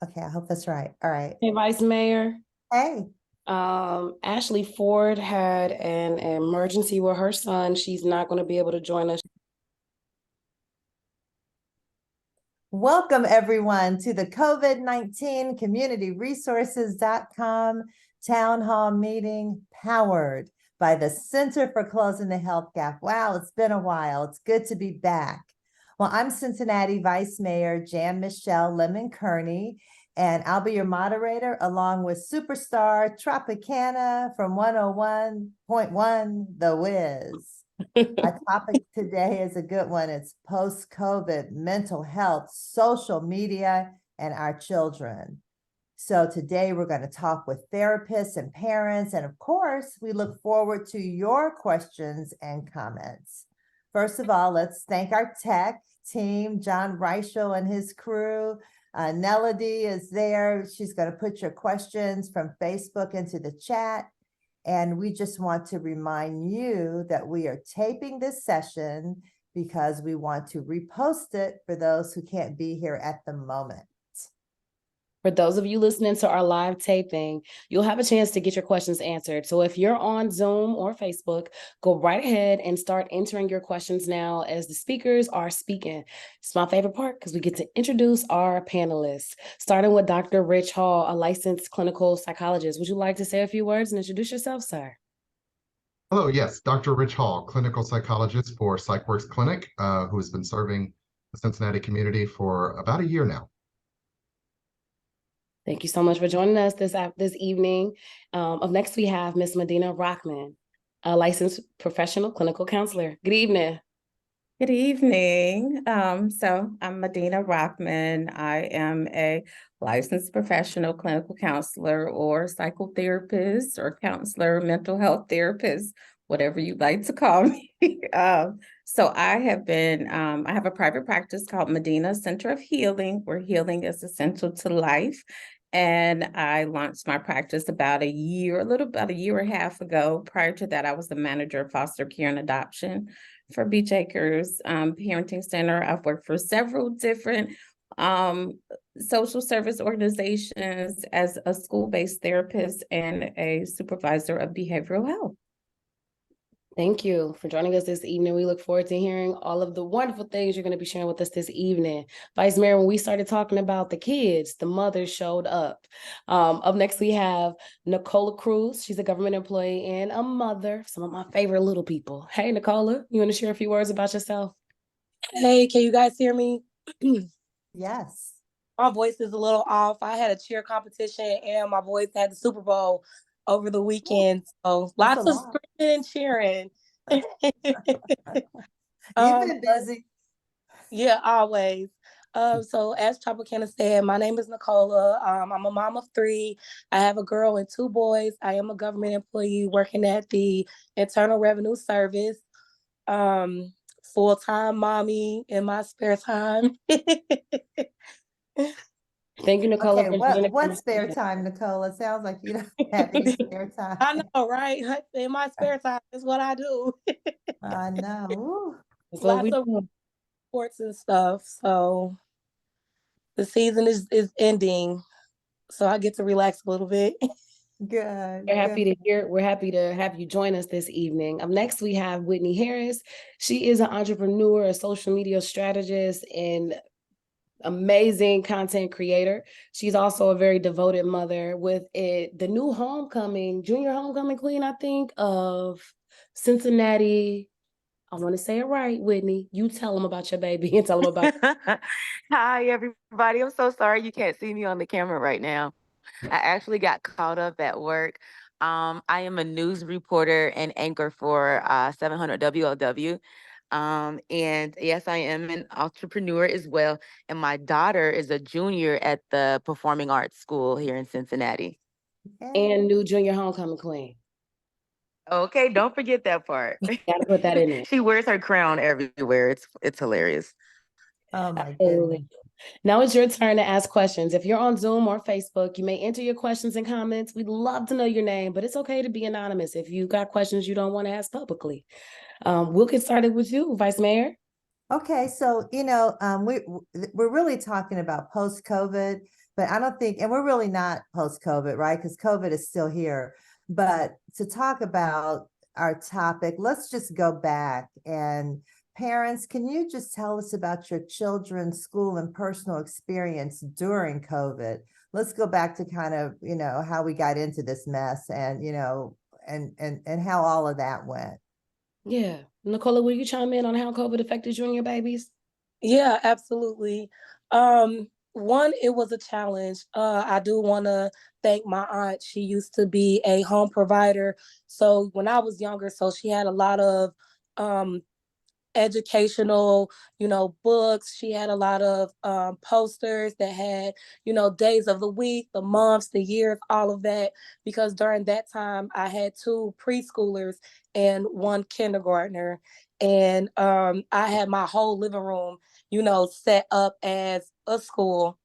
Okay, I hope that's right. All right. Hey, Vice Mayor. Hey, Ashley Ford had an emergency with her son. She's not going to be able to join us. welcome everyone to the COVID-19 communityresources.com town hall meeting powered by the Center for Closing the Health Gap. Wow, it's been a while. It's good to be back. Well, I'm Cincinnati Vice Mayor Jan-Michele Lemon Kearney, and I'll be your moderator along with superstar Tropikana from 101.1 The Wiz. Our topic today is a good one. It's post-COVID, mental health, social media, and our children. So today we're going to talk with therapists and parents. And of course, we look forward to your questions and comments. First of all, let's thank our tech team, John Reichel and his crew. Nelody is there. She's going to put your questions from Facebook into the chat. And we just want to remind you that we are taping this session because we want to repost it for those who can't be here at the moment. For those of you listening to our live taping, you'll have a chance to get your questions answered. So if you're on Zoom or Facebook, go right ahead and start entering your questions now as the speakers are speaking. It's my favorite part because we get to introduce our panelists, starting with Dr. Rich Hall, a licensed clinical psychologist. Would you like to say a few words and introduce yourself, sir? Hello, yes, Dr. Rich Hall, clinical psychologist for PsychWorks Clinic, who has been serving the Cincinnati community for about a year now. Thank you so much for joining us this evening. Up next, we have Ms. Medina Rockman, a licensed professional clinical counselor. Good evening. Good evening. So I'm Medina Rockman. I am a licensed professional clinical counselor or psychotherapist or counselor, mental health therapist, whatever you'd like to call me. So I have a private practice called Medina Center of Healing, where healing is essential to life. And I launched my practice about a year and a half ago. Prior to that, I was the manager of foster care and adoption for Beach Acres Parenting Center. I've worked for several different social service organizations as a school-based therapist and a supervisor of behavioral health. Thank you for joining us this evening. We look forward to hearing all of the wonderful things you're going to be sharing with us this evening. Vice Mayor, when we started talking about the kids, the mothers showed up. Up next, we have Nicola Cruz. She's a government employee and a mother, some of my favorite little people. Hey, Nicola, you want to share a few words about yourself? Hey, can you guys hear me? Yes. My voice is a little off. I had a cheer competition and my boys had the Super Bowl over the weekend. So lots of screaming and cheering. You've been busy. Yeah, always. So as Tropikana said, my name is Nicola. I'm a mom of 3. I have a girl and 2 boys. I am a government employee working at the Internal Revenue Service. Full-time mommy in my spare time. Thank you, Nicola. Okay, what spare time, Nicola? Sounds like you don't have any spare time. I know, right? In my spare time is what I do. I know. Lots of sports and stuff. So the season is ending, so I get to relax a little bit. Good. We're happy to have you join us this evening. Up next, we have Whitney Harris. She is an entrepreneur, a social media strategist, and amazing content creator. She's also a very devoted mother with the new junior homecoming queen, I think, of Cincinnati. I want to say it right, Whitney. You tell them about your baby and tell them about Hi, everybody. I'm so sorry you can't see me on the camera right now. I actually got caught up at work. I am a news reporter and anchor for 700 WLW. And yes, I am an entrepreneur as well. And my daughter is a junior at the Performing Arts School here in Cincinnati. And new junior homecoming queen. Okay, don't forget that part. Gotta put that in there. She wears her crown everywhere. It's hilarious. Oh my goodness. Now it's your turn to ask questions. If you're on Zoom or Facebook, you may enter your questions and comments. We'd love to know your name, but it's okay to be anonymous if you got questions you don't want to ask publicly. We'll get started with you, Vice Mayor. Okay, so we're really talking about post-COVID, but I don't think, and we're really not post-COVID, right? Because COVID is still here. But to talk about our topic, let's just go back. And parents, can you just tell us about your children's school and personal experience during COVID? Let's go back to kind of, how we got into this mess and, and how all of that went. Yeah. Nicola, will you chime in on how COVID affected you and your babies? Yeah, absolutely. One, it was a challenge. I do want to thank my aunt. She used to be a home provider. So when I was younger, so she had a lot of um, educational, books. She had a lot of posters that had, days of the week, the months, the years, all of that. Because during that time, I had 2 preschoolers and 1 kindergartner. And I had my whole living room, set up as a school.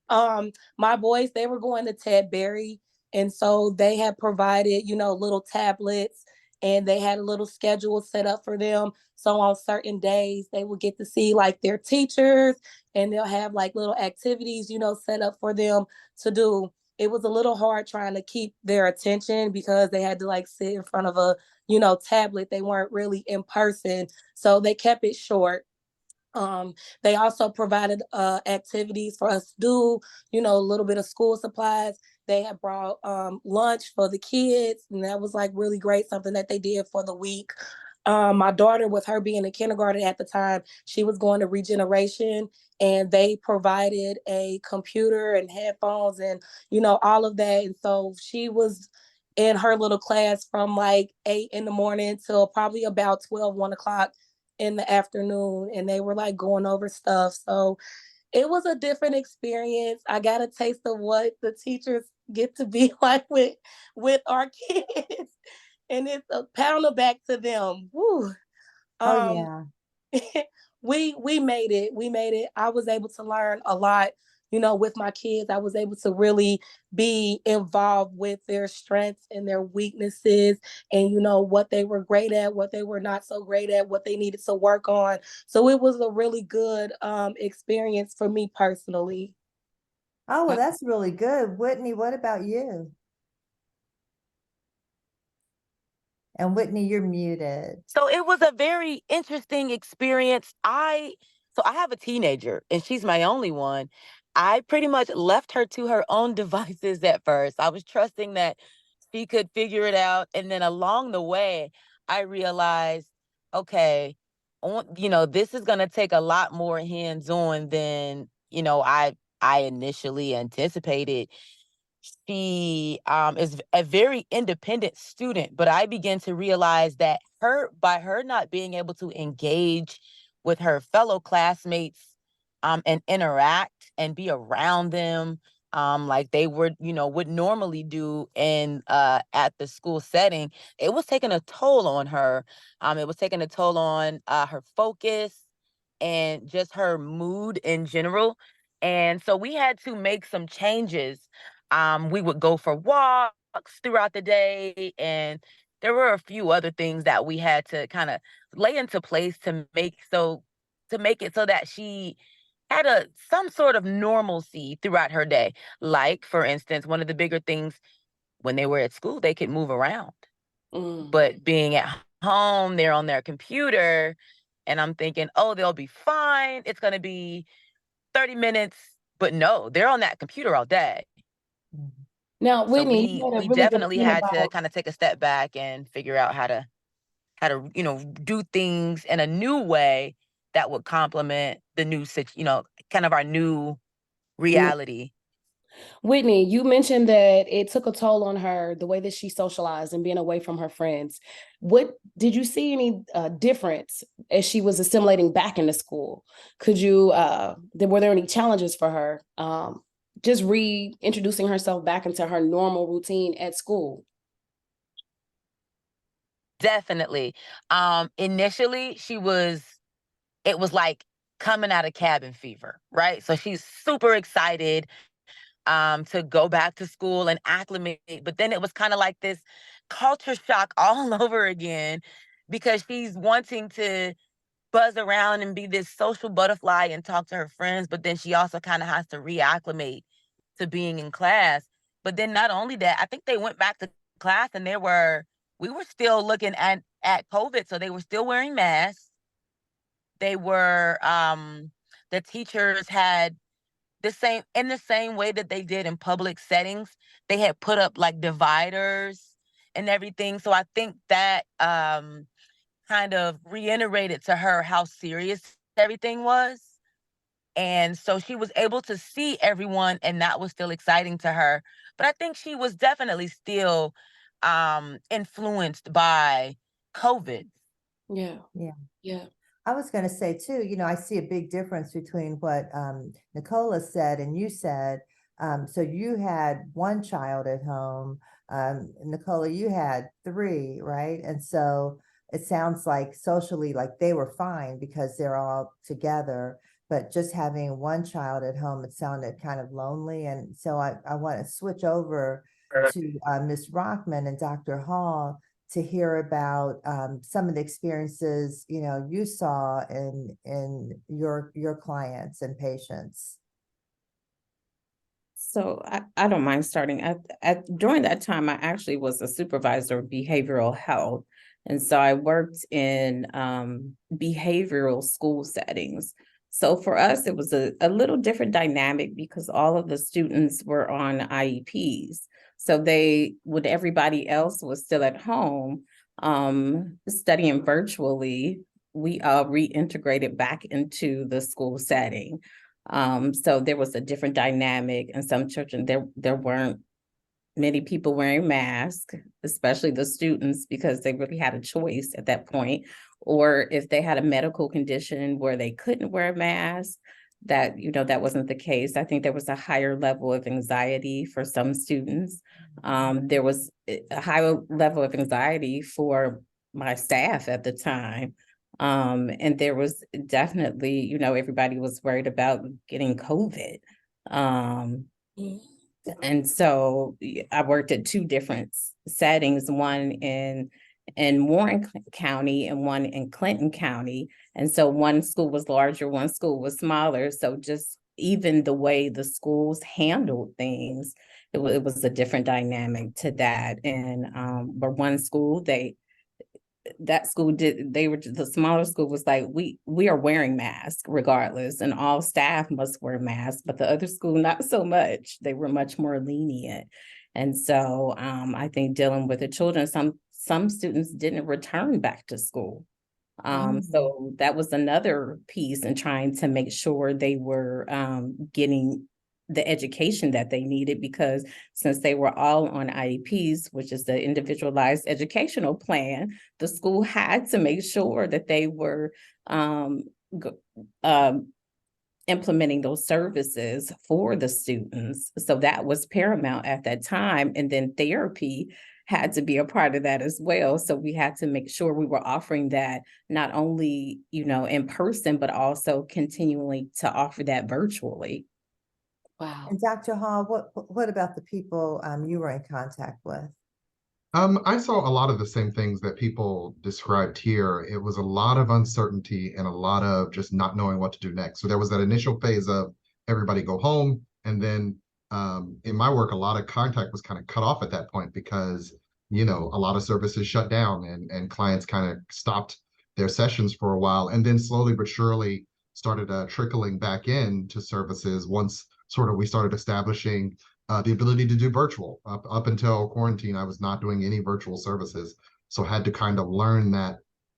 My boys, they were going to Ted Berry, and so they had provided, little tablets, and they had a little schedule set up for them. So on certain days, they would get to see like their teachers, and they'll have like little activities, set up for them to do. It was a little hard trying to keep their attention because they had to like sit in front of a, tablet. They weren't really in person. So they kept it short. They also provided activities for us to do, a little bit of school supplies. They had brought lunch for the kids, and that was like really great, something that they did for the week. My daughter, with her being in kindergarten at the time, she was going to Regeneration, and they provided a computer and headphones and, all of that. And so she was in her little class from like 8 in the morning till probably about 12, 1 o'clock in the afternoon, and they were like going over stuff. So it was a different experience. I got a taste of what the teachers get to be like with our kids. And it's a pounder back to them. Woo. Oh, Um, yeah. we made it. We made it. I was able to learn a lot, with my kids. I was able to really be involved with their strengths and their weaknesses, and what they were great at, what they were not so great at, what they needed to work on. So it was a really good experience for me personally. Oh, well, that's really good. Whitney, what about you? And Whitney, you're muted. So it was a very interesting experience. So I have a teenager and she's my only one. I pretty much left her to her own devices at first. I was trusting that she could figure it out. And then along the way, I realized, okay, this is going to take a lot more hands-on than, I initially anticipated. She is a very independent student, but I began to realize that by her not being able to engage with her fellow classmates and interact and be around them like they would normally do in at the school setting, it was taking a toll on her. It was taking a toll on her focus and just her mood in general. And so we had to make some changes. We would go for walks throughout the day, and there were a few other things that we had to kind of lay into place to make it so that she had some sort of normalcy throughout her day. Like, for instance, one of the bigger things, when they were at school, they could move around. But being at home, they're on their computer, and I'm thinking, oh, they'll be fine. It's going to be 30 minutes. But no, they're on that computer all day. Now, So Whitney, you made a we really good definitely point had to about kind of take a step back and figure out how to do things in a new way that would complement the new kind of our new reality. Whitney, you mentioned that it took a toll on her, the way that she socialized and being away from her friends. What did you see any difference as she was assimilating back into school? Could you, were there any challenges for her? Just reintroducing herself back into her normal routine at school? Definitely. Initially, it was like coming out of cabin fever, right? So she's super excited to go back to school and acclimate. But then it was kind of like this culture shock all over again because she's wanting to buzz around and be this social butterfly and talk to her friends, but then she also kind of has to reacclimate to being in class. But then not only that, I think they went back to class and we were still looking at COVID, so they were still wearing masks. They were the teachers had the same way that they did in public settings. They had put up like dividers and everything. So I think that kind of reiterated to her how serious everything was. And so she was able to see everyone, and that was still exciting to her. But I think she was definitely still influenced by COVID. Yeah. Yeah. Yeah. I was going to say too, I see a big difference between what Nicola said and you said. So you had one child at home. Nicola, you had three, right? And so it sounds like socially, like they were fine because they're all together. But just having one child at home, it sounded kind of lonely. And so I want to switch over to Ms. Rockman and Dr. Hall to hear about some of the experiences you saw in your clients and patients. So I don't mind starting. During that time, I actually was a supervisor of behavioral health. And so I worked in behavioral school settings. So for us, it was a little different dynamic because all of the students were on IEPs. So when everybody else was still at home studying virtually, we reintegrated back into the school setting. So there was a different dynamic, and some children, there weren't many people wearing masks, especially the students, because they really had a choice at that point. Or if they had a medical condition where they couldn't wear a mask, that wasn't the case. I think there was a higher level of anxiety for some students. There was a higher level of anxiety for my staff at the time. And there was definitely, everybody was worried about getting COVID. And so I worked at two different settings, one in Warren County and one in Clinton County. And so one school was larger, one school was smaller. So just even the way the schools handled things, it was a different dynamic to that. And but one school, the smaller school was like, we are wearing masks regardless, and all staff must wear masks, but the other school, not so much. They were much more lenient. And so I think dealing with the children, some students didn't return back to school. So that was another piece in trying to make sure they were getting the education that they needed, because since they were all on IEPs, which is the individualized educational plan, the school had to make sure that they were implementing those services for the students. So that was paramount at that time. And then therapy had to be a part of that as well. So we had to make sure we were offering that not only, in person, but also continually to offer that virtually. Wow. And Dr. Hall, what about the people you were in contact with? I saw a lot of the same things that people described here. It was a lot of uncertainty and a lot of just not knowing what to do next. So there was that initial phase of everybody go home. And then in my work, a lot of contact was kind of cut off at that point because, a lot of services shut down and clients kind of stopped their sessions for a while. And then slowly but surely started trickling back into services once sort of we started establishing the ability to do virtual. Up until quarantine, I was not doing any virtual services. So had to kind of learn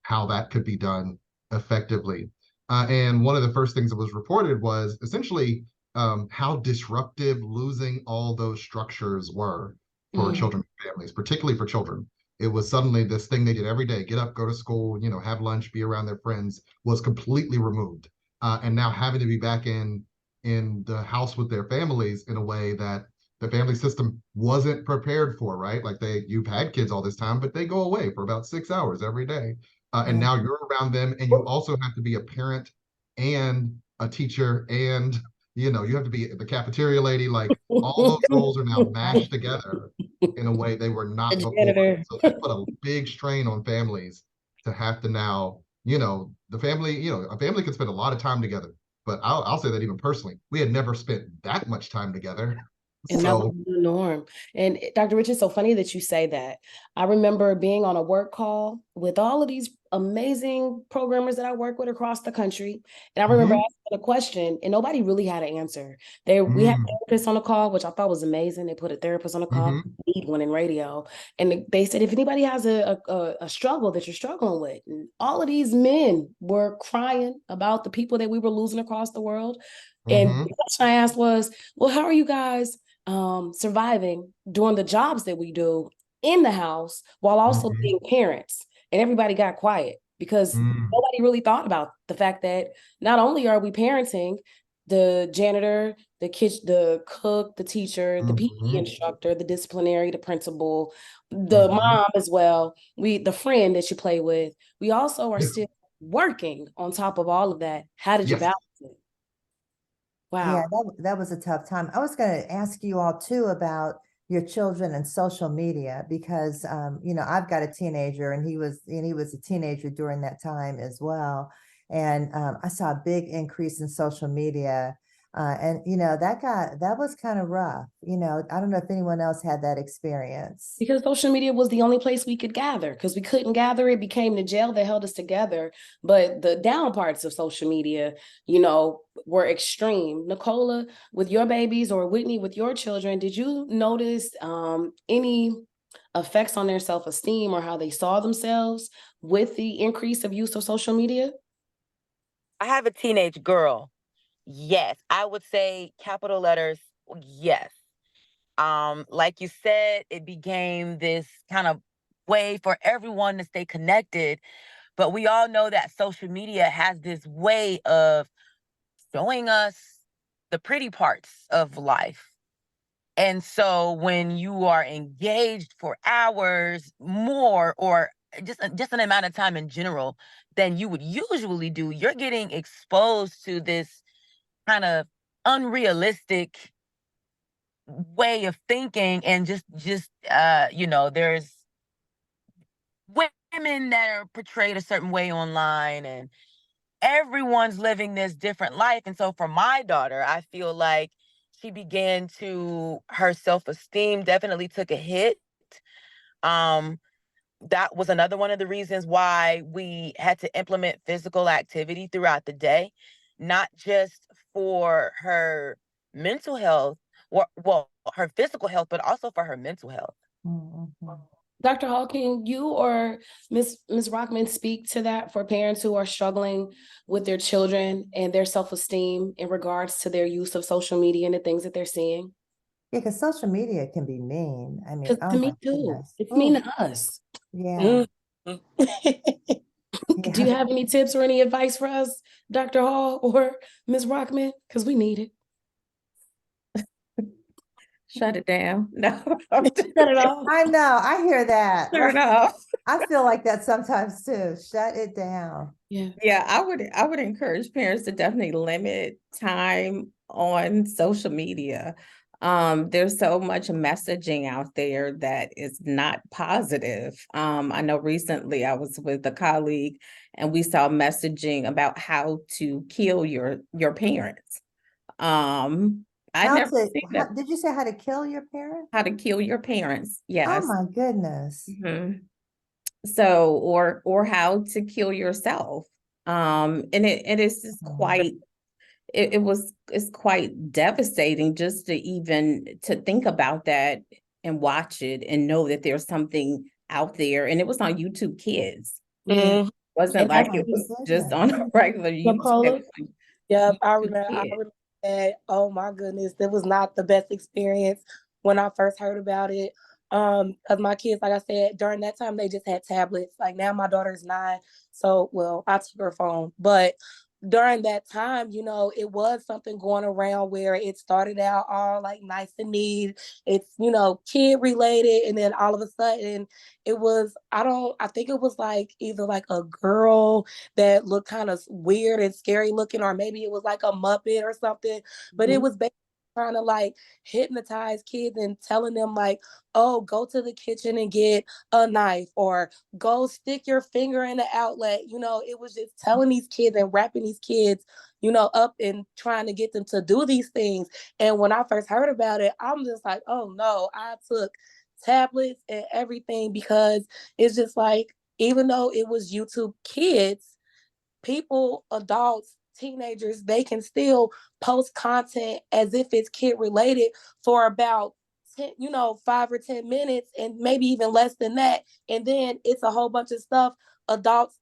how that could be done effectively. And one of the first things that was reported was essentially how disruptive losing all those structures were for children and families, particularly for children. It was suddenly this thing they did every day, get up, go to school, have lunch, be around their friends, was completely removed. And now having to be back in the house with their families in a way that the family system wasn't prepared for, right? Like you've had kids all this time, but they go away for about 6 hours every day. And now you're around them, and you also have to be a parent and a teacher, and you have to be the cafeteria lady. Like all those roles are now mashed together in a way they were not before. So that put a big strain on families to have to now the family, a family can spend a lot of time together, but I'll say that even personally, we had never spent that much time together. And that was So, the norm. And Dr. Rich, it's so funny that you say that. I remember being on a work call with all of these amazing programmers that I work with across the country. And I remember mhm, asking a question and nobody really had an answer. We had mm, therapists on the call, which I thought was amazing. They put a therapist on the call, mhm, need one in radio. And they said, if anybody has a struggle that you're struggling with, and all of these men were crying about the people that we were losing across the world. And mhm, the question I asked was, well, how are you guys surviving doing the jobs that we do in the house while also mhm, being parents? And everybody got quiet because mm, nobody really thought about the fact that not only are we parenting the janitor, the kitchen, the cook, the teacher, the PE mhm, instructor, the disciplinary, the principal, the mhm. mom as well, the friend that you play with, we also are Yeah. still working on top of all of that. How did you Yes. balance it? Yeah, Wow. that was a tough time. I was going to ask you all too about your children and social media because I've got a teenager and he was a teenager during that time as well. And I saw a big increase in social media. And that was kind of rough. I don't know if anyone else had that experience. Because social media was the only place we could gather because we couldn't gather. It became the jail that held us together. But the down parts of social media, were extreme. Nicola, with your babies, or Whitney, with your children, did you notice any effects on their self-esteem or how they saw themselves with the increase of use of social media? I have a teenage girl. Yes, I would say capital letters. Yes. Like you said, it became this kind of way for everyone to stay connected. But we all know that social media has this way of showing us the pretty parts of life. And so when you are engaged for hours more, or just an amount of time in general than you would usually do, you're getting exposed to this kind of unrealistic way of thinking, and there's women that are portrayed a certain way online, and everyone's living this different life. And so for my daughter, I feel like her self-esteem definitely took a hit. um that was another one of the reasons why we had to implement physical activity throughout the day, not just for her mental health, well, her physical health, but also for her mental health. Mhm. Dr. Hall, can you or Ms. Rockman speak to that for parents who are struggling with their children and their self-esteem in regards to their use of social media and the things that they're seeing? Yeah, because social media can be mean. I mean, Because oh to my me too, goodness. it's mean Oh, to us. yeah. Mhm. Do you Yeah. have any tips or any advice for us, Dr. Hall or Ms. Rockman? Because we need it. Shut it down. No. Shut it off. I know. I hear that. Turn off. I feel like that sometimes too. Shut it down. Yeah. Yeah, I would encourage parents to definitely limit time on social media. There's so much messaging out there that is not positive. I know recently I was with a colleague and we saw messaging about how to kill your parents. I never seen that. Did you say how to kill your parent? How to kill your parents. Oh Yes. my goodness. Mhm. So, or how to kill yourself. And it's just Mhm. quite it's quite devastating just to even to think about that and watch it and know that there's something out there. And it was on YouTube Kids. Yeah. Mhm. It wasn't And Oh like that's my it was just on goodness. a regular YouTube. It Nicola. was on Yep, YouTube I Kids. remember that. Oh my goodness, it was not the best experience when I first heard about it. Because my kids, like I said, during that time they just had tablets. Like now my daughter's 9, so well, I took her phone, but during that time, it was something going around where it started out all like nice and neat. It's, kid related, and then all of a sudden I think it was like either like a girl that looked kind of weird and scary looking, or maybe it was like a Muppet or something. But it Mhm. was trying to like hypnotize kids and telling them like, oh, go to the kitchen and get a knife, or go stick your finger in the outlet. It was just telling these kids and wrapping these kids, up and trying to get them to do these things. And when I first heard about it, I'm just like, oh no, I took tablets and everything, because it's just like, even though it was YouTube Kids, people, adults, teenagers, they can still post content as if it's kid related for about 10, 5 or 10 minutes, and maybe even less than that. And then it's a whole bunch of stuff. Adults,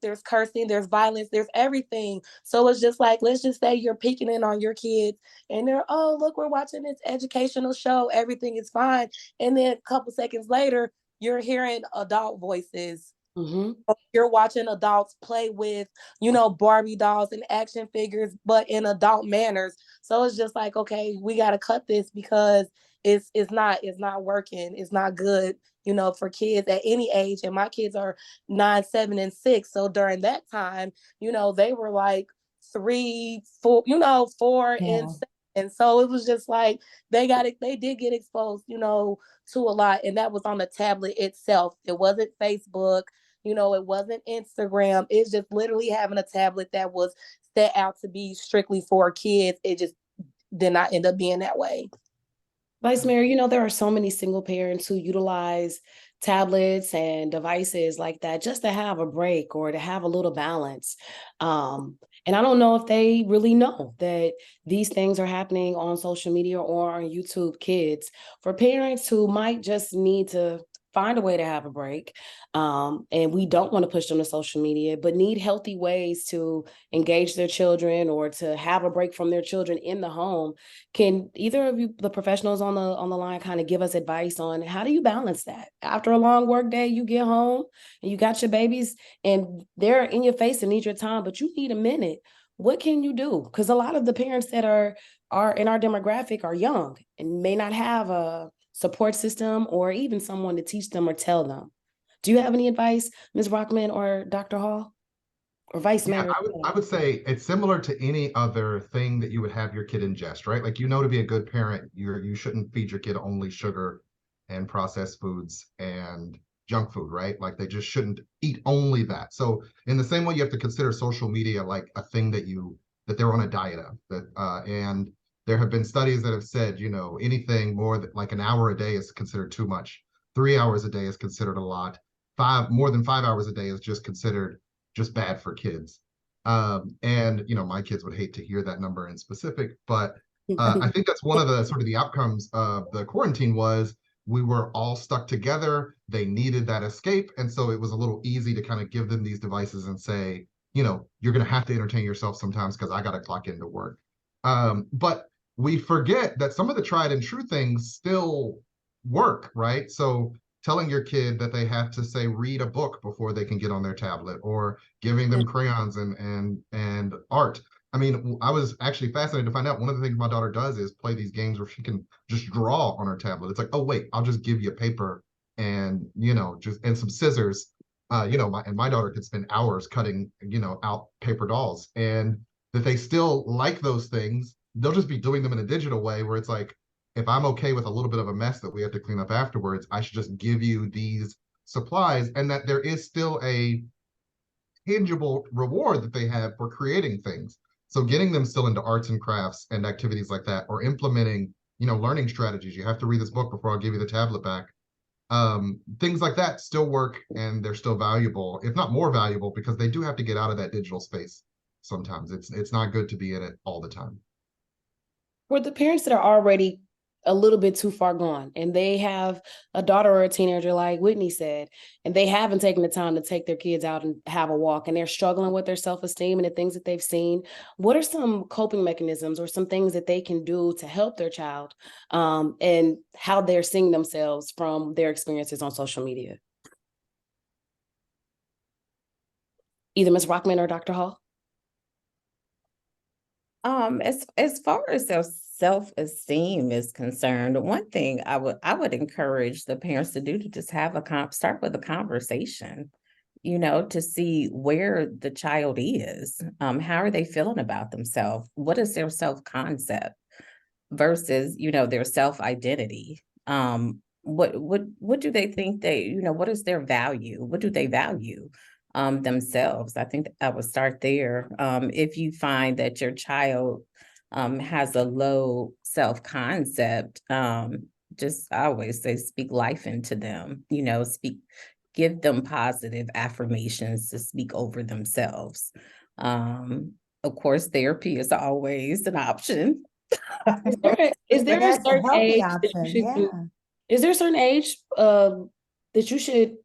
there's cursing, there's violence, there's everything. So it's just like, let's just say you're peeking in on your kids and they're, oh, look, we're watching this educational show. Everything is fine. And then a couple seconds later, you're hearing adult voices. Mm-hmm. You're watching adults play with, Barbie dolls and action figures, but in adult manners. So it's just like, okay, we got to cut this, because it's not working. It's not good, for kids at any age. And my kids are 9, 7, and 6. So during that time, they were like 3, 4, 4 Yeah. and 7. And so it was just like they did get exposed, to a lot. And that was on the tablet itself. It wasn't Facebook. It wasn't Instagram. It's just literally having a tablet that was set out to be strictly for kids. It just did not end up being that way. Vice Mayor, there are so many single parents who utilize tablets and devices like that just to have a break or to have a little balance. And I don't know if they really know that these things are happening on social media or on YouTube Kids. For parents who might just need to find a way to have a break, and we don't want to push them to social media, but need healthy ways to engage their children or to have a break from their children in the home. Can either of you, the professionals on the line, kind of give us advice on how do you balance that? After a long work day, you get home and you got your babies and they're in your face and need your time, but you need a minute. What can you do? Because a lot of the parents that are in our demographic are young and may not have a support system or even someone to teach them or tell them. Do you have any advice, Ms. Rockman or Dr. Hall or Vice Mayor? I would say it's similar to any other thing that you would have your kid ingest, right? Like, to be a good parent, you shouldn't feed your kid only sugar and processed foods and junk food, right? Like, they just shouldn't eat only that. So in the same way, you have to consider social media like a thing that they're on a diet of. And there have been studies that have said, anything more than like an hour a day is considered too much. 3 hours a day is considered a lot. More than 5 hours a day is just considered just bad for kids. And my kids would hate to hear that number in specific, but I think that's one of the sort of the outcomes of the quarantine was we were all stuck together. They needed that escape. And so it was a little easy to kind of give them these devices and say, you're going to have to entertain yourself sometimes because I got to clock into work. But we forget that some of the tried and true things still work, right? So telling your kid that they have to, say, read a book before they can get on their tablet, or giving them crayons and art. I mean, I was actually fascinated to find out one of the things my daughter does is play these games where she can just draw on her tablet. It's like, oh wait, I'll just give you paper and and some scissors. My daughter could spend hours cutting out paper dolls, and that they still like those things. They'll just be doing them in a digital way where it's like, if I'm okay with a little bit of a mess that we have to clean up afterwards, I should just give you these supplies, and that there is still a tangible reward that they have for creating things. So getting them still into arts and crafts and activities like that, or implementing, learning strategies. You have to read this book before I'll give you the tablet back. Things like that still work, and they're still valuable, if not more valuable, because they do have to get out of that digital space. Sometimes it's not good to be in it all the time. For the parents that are already a little bit too far gone and they have a daughter or a teenager, like Whitney said, and they haven't taken the time to take their kids out and have a walk, and they're struggling with their self-esteem and the things that they've seen, what are some coping mechanisms or some things that they can do to help their child and how they're seeing themselves from their experiences on social media? Either Ms. Rockman or Dr. Hall? As far as their self-esteem is concerned, one thing I would encourage the parents to do to just have start with a conversation. to see where the child is. How are they feeling about themselves? What is their self-concept versus, their self-identity? What do they think what is their value? What do they value themselves? I think I would start there. If you find that your child has a low self-concept, just I always say speak life into them, give them positive affirmations to speak over themselves. Of course, therapy is always an option. Is there a That's a certain healthy age that you option, should do? yeah. Is there a certain age that you should,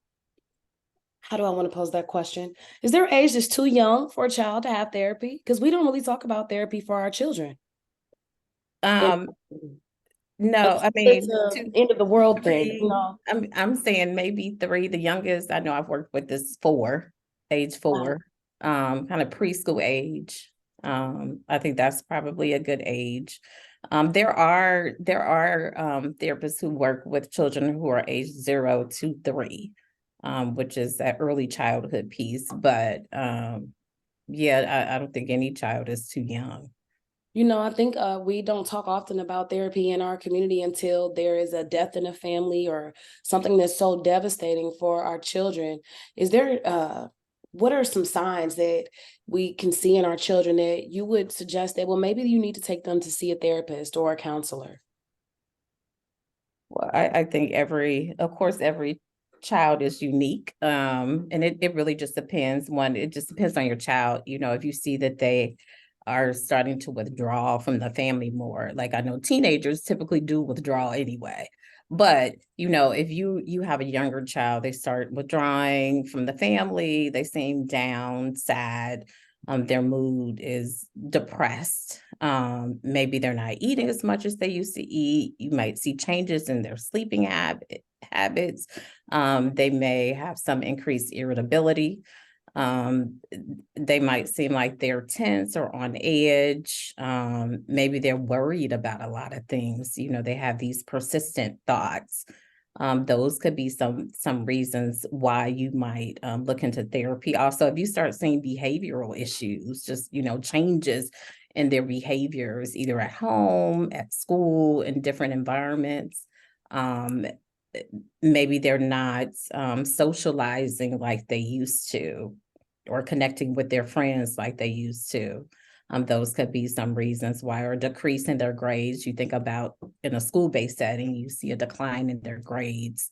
how do I want to pose that question? Is there an age that's too young for a child to have therapy? Because we don't really talk about therapy for our children. Um, no, I It's mean, a end of the world thing, you know. I'm saying maybe 3. The youngest I know I've worked with is 4, age 4, kind of preschool age. I think that's probably a good age. There are therapists who work with children who are age 0 to 3, which is that early childhood piece. But yeah, I don't think any child is too young. I think we don't talk often about therapy in our community until there is a death in a family or something that's so devastating for our children. Is there, what are some signs that we can see in our children that you would suggest that, well, maybe you need to take them to see a therapist or a counselor? Well, I think of course, every child is unique. And it really just depends. It just depends on your child. If you see that they are starting to withdraw from the family more, like I know teenagers typically do withdraw anyway. But, if you have a younger child, they start withdrawing from the family, they seem down, sad, their mood is depressed. Maybe they're not eating as much as they used to eat. You might see changes in their sleeping habits. They may have some increased irritability. They might seem like they're tense or on edge. Maybe they're worried about a lot of things. They have these persistent thoughts. Those could be some reasons why you might look into therapy. Also, if you start seeing behavioral issues, just changes in their behaviors, either at home, at school, in different environments. Maybe they're not socializing like they used to, or connecting with their friends like they used to. Those could be some reasons why, or decrease in their grades. You think about in a school-based setting, you see a decline in their grades.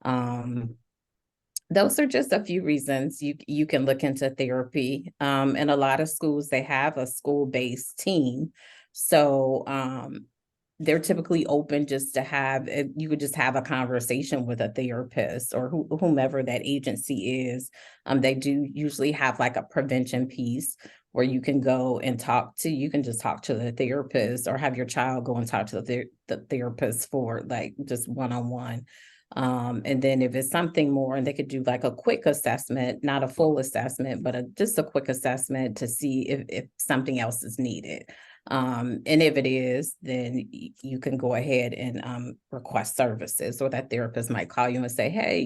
Those are just a few reasons you can look into therapy. In a lot of schools, they have a school-based team. So they're typically open just to you could just have a conversation with a therapist or whomever that agency is. They do usually have like a prevention piece where you can go and you can just talk to the therapist, or have your child go and talk to the therapist for like just one-on-one. And then if it's something more, and they could do like a quick assessment, not a full assessment, but just a quick assessment to see if something else is needed. And if it is, then you can go ahead and request services, or that therapist might call you and say, hey,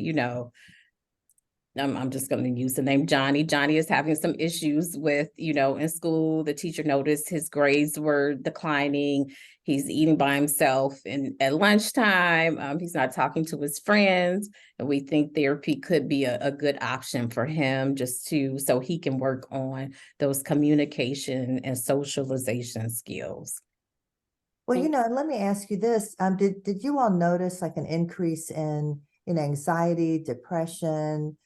I'm just going to use the name Johnny. Johnny is having some issues with, in school. The teacher noticed his grades were declining. He's eating by himself, and at lunchtime, he's not talking to his friends. And we think therapy could be a good option for him, so he can work on those communication and socialization skills. Well, let me ask you this. Did you all notice like an increase in anxiety, depression,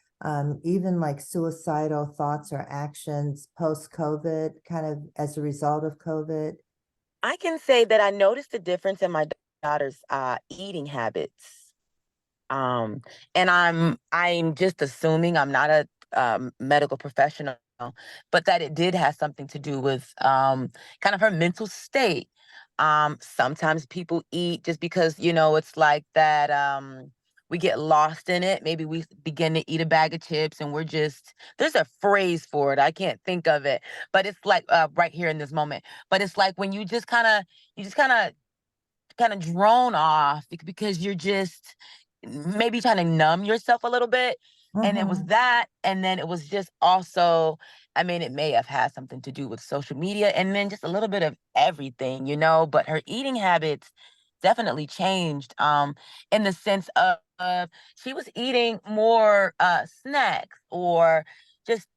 even like suicidal thoughts or actions post-COVID, kind of as a result of COVID? I can say that I noticed a difference in my daughter's eating habits. And I'm just assuming, I'm not a medical professional, but that it did have something to do with kind of her mental state. Sometimes people eat just because, it's like that, we get lost in it. Maybe we begin to eat a bag of chips and there's a phrase for it. I can't think of it, but it's like right here in this moment. But it's like when you just kind of drone off because you're just maybe trying to numb yourself a little bit. And it was that, and then it was just also, I mean, it may have had something to do with social media and then just a little bit of everything, but her eating habits definitely changed in the sense of she was eating more snacks or just,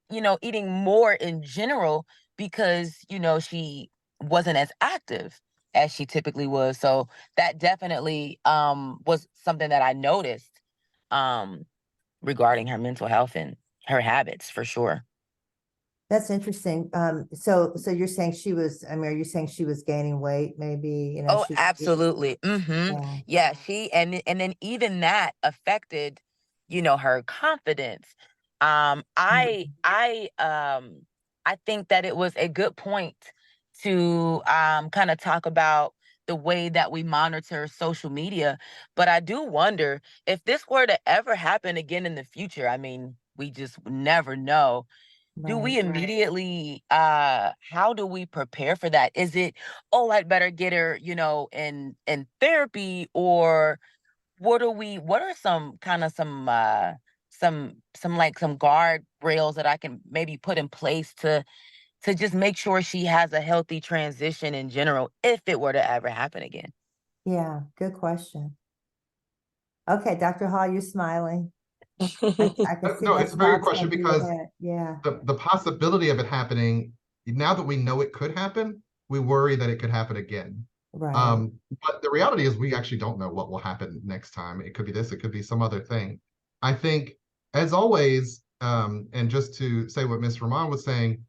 eating more in general because, she wasn't as active as she typically was. So that definitely was something that I noticed. Regarding her mental health and her habits for sure. That's interesting. So you're saying she was, I mean, are you saying she was gaining weight, maybe, Oh, she, absolutely. yeah. Yeah, and then even that affected, her confidence. I think that it was a good point to kind of talk about the way that we monitor social media. But I do wonder if this were to ever happen again in the future. I mean, we just never know. Do we Right. immediately how do we prepare for that? Is it, oh, I'd better get her, in therapy, or what are some kind of some like some guard rails that I can maybe put in place to just make sure she has a healthy transition in general if it were to ever happen again? Yeah, good question. Okay, Dr. Hall, you're smiling. I can see No, it's those a very good thoughts question going through your because head. Yeah, the possibility of it happening, now that we know it could happen, we worry that it could happen again. right. But the reality is we actually don't know what will happen next time. It could be this, it could be some other thing. I think, as always, and just to say what Miss Ramon was saying,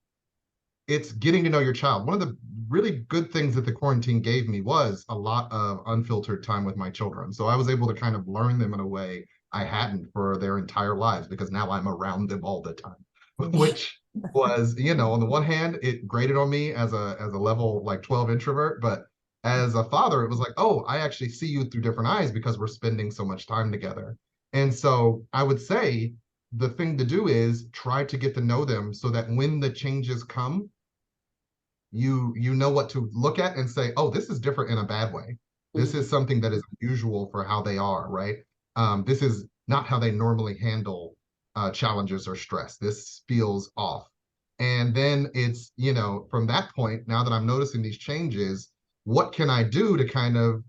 it's getting to know your child. One of the really good things that the quarantine gave me was a lot of unfiltered time with my children. So I was able to kind of learn them in a way I hadn't for their entire lives because now I'm around them all the time, which was, on the one hand, it grated on me as a level like 12 introvert, but as a father, it was like, oh, I actually see you through different eyes because we're spending so much time together. And so I would say the thing to do is try to get to know them so that when the changes come, you know what to look at and say, oh, this is different in a bad way. This is something that is unusual for how they are, right? This is not how they normally handle challenges or stress. This feels off. And then it's, from that point, now that I'm noticing these changes, what can I do to kind of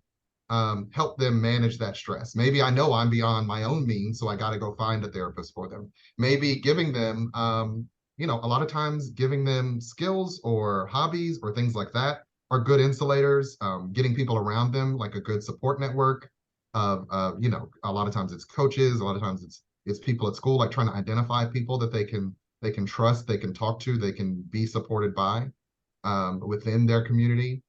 help them manage that stress? Maybe I know I'm beyond my own means, so I got to go find a therapist for them. Maybe giving them, a lot of times giving them skills or hobbies or things like that are good insulators. Getting people around them, like a good support network of, a lot of times it's coaches, a lot of times it's people at school, like trying to identify people that they can trust, they can talk to, they can be supported by within their community.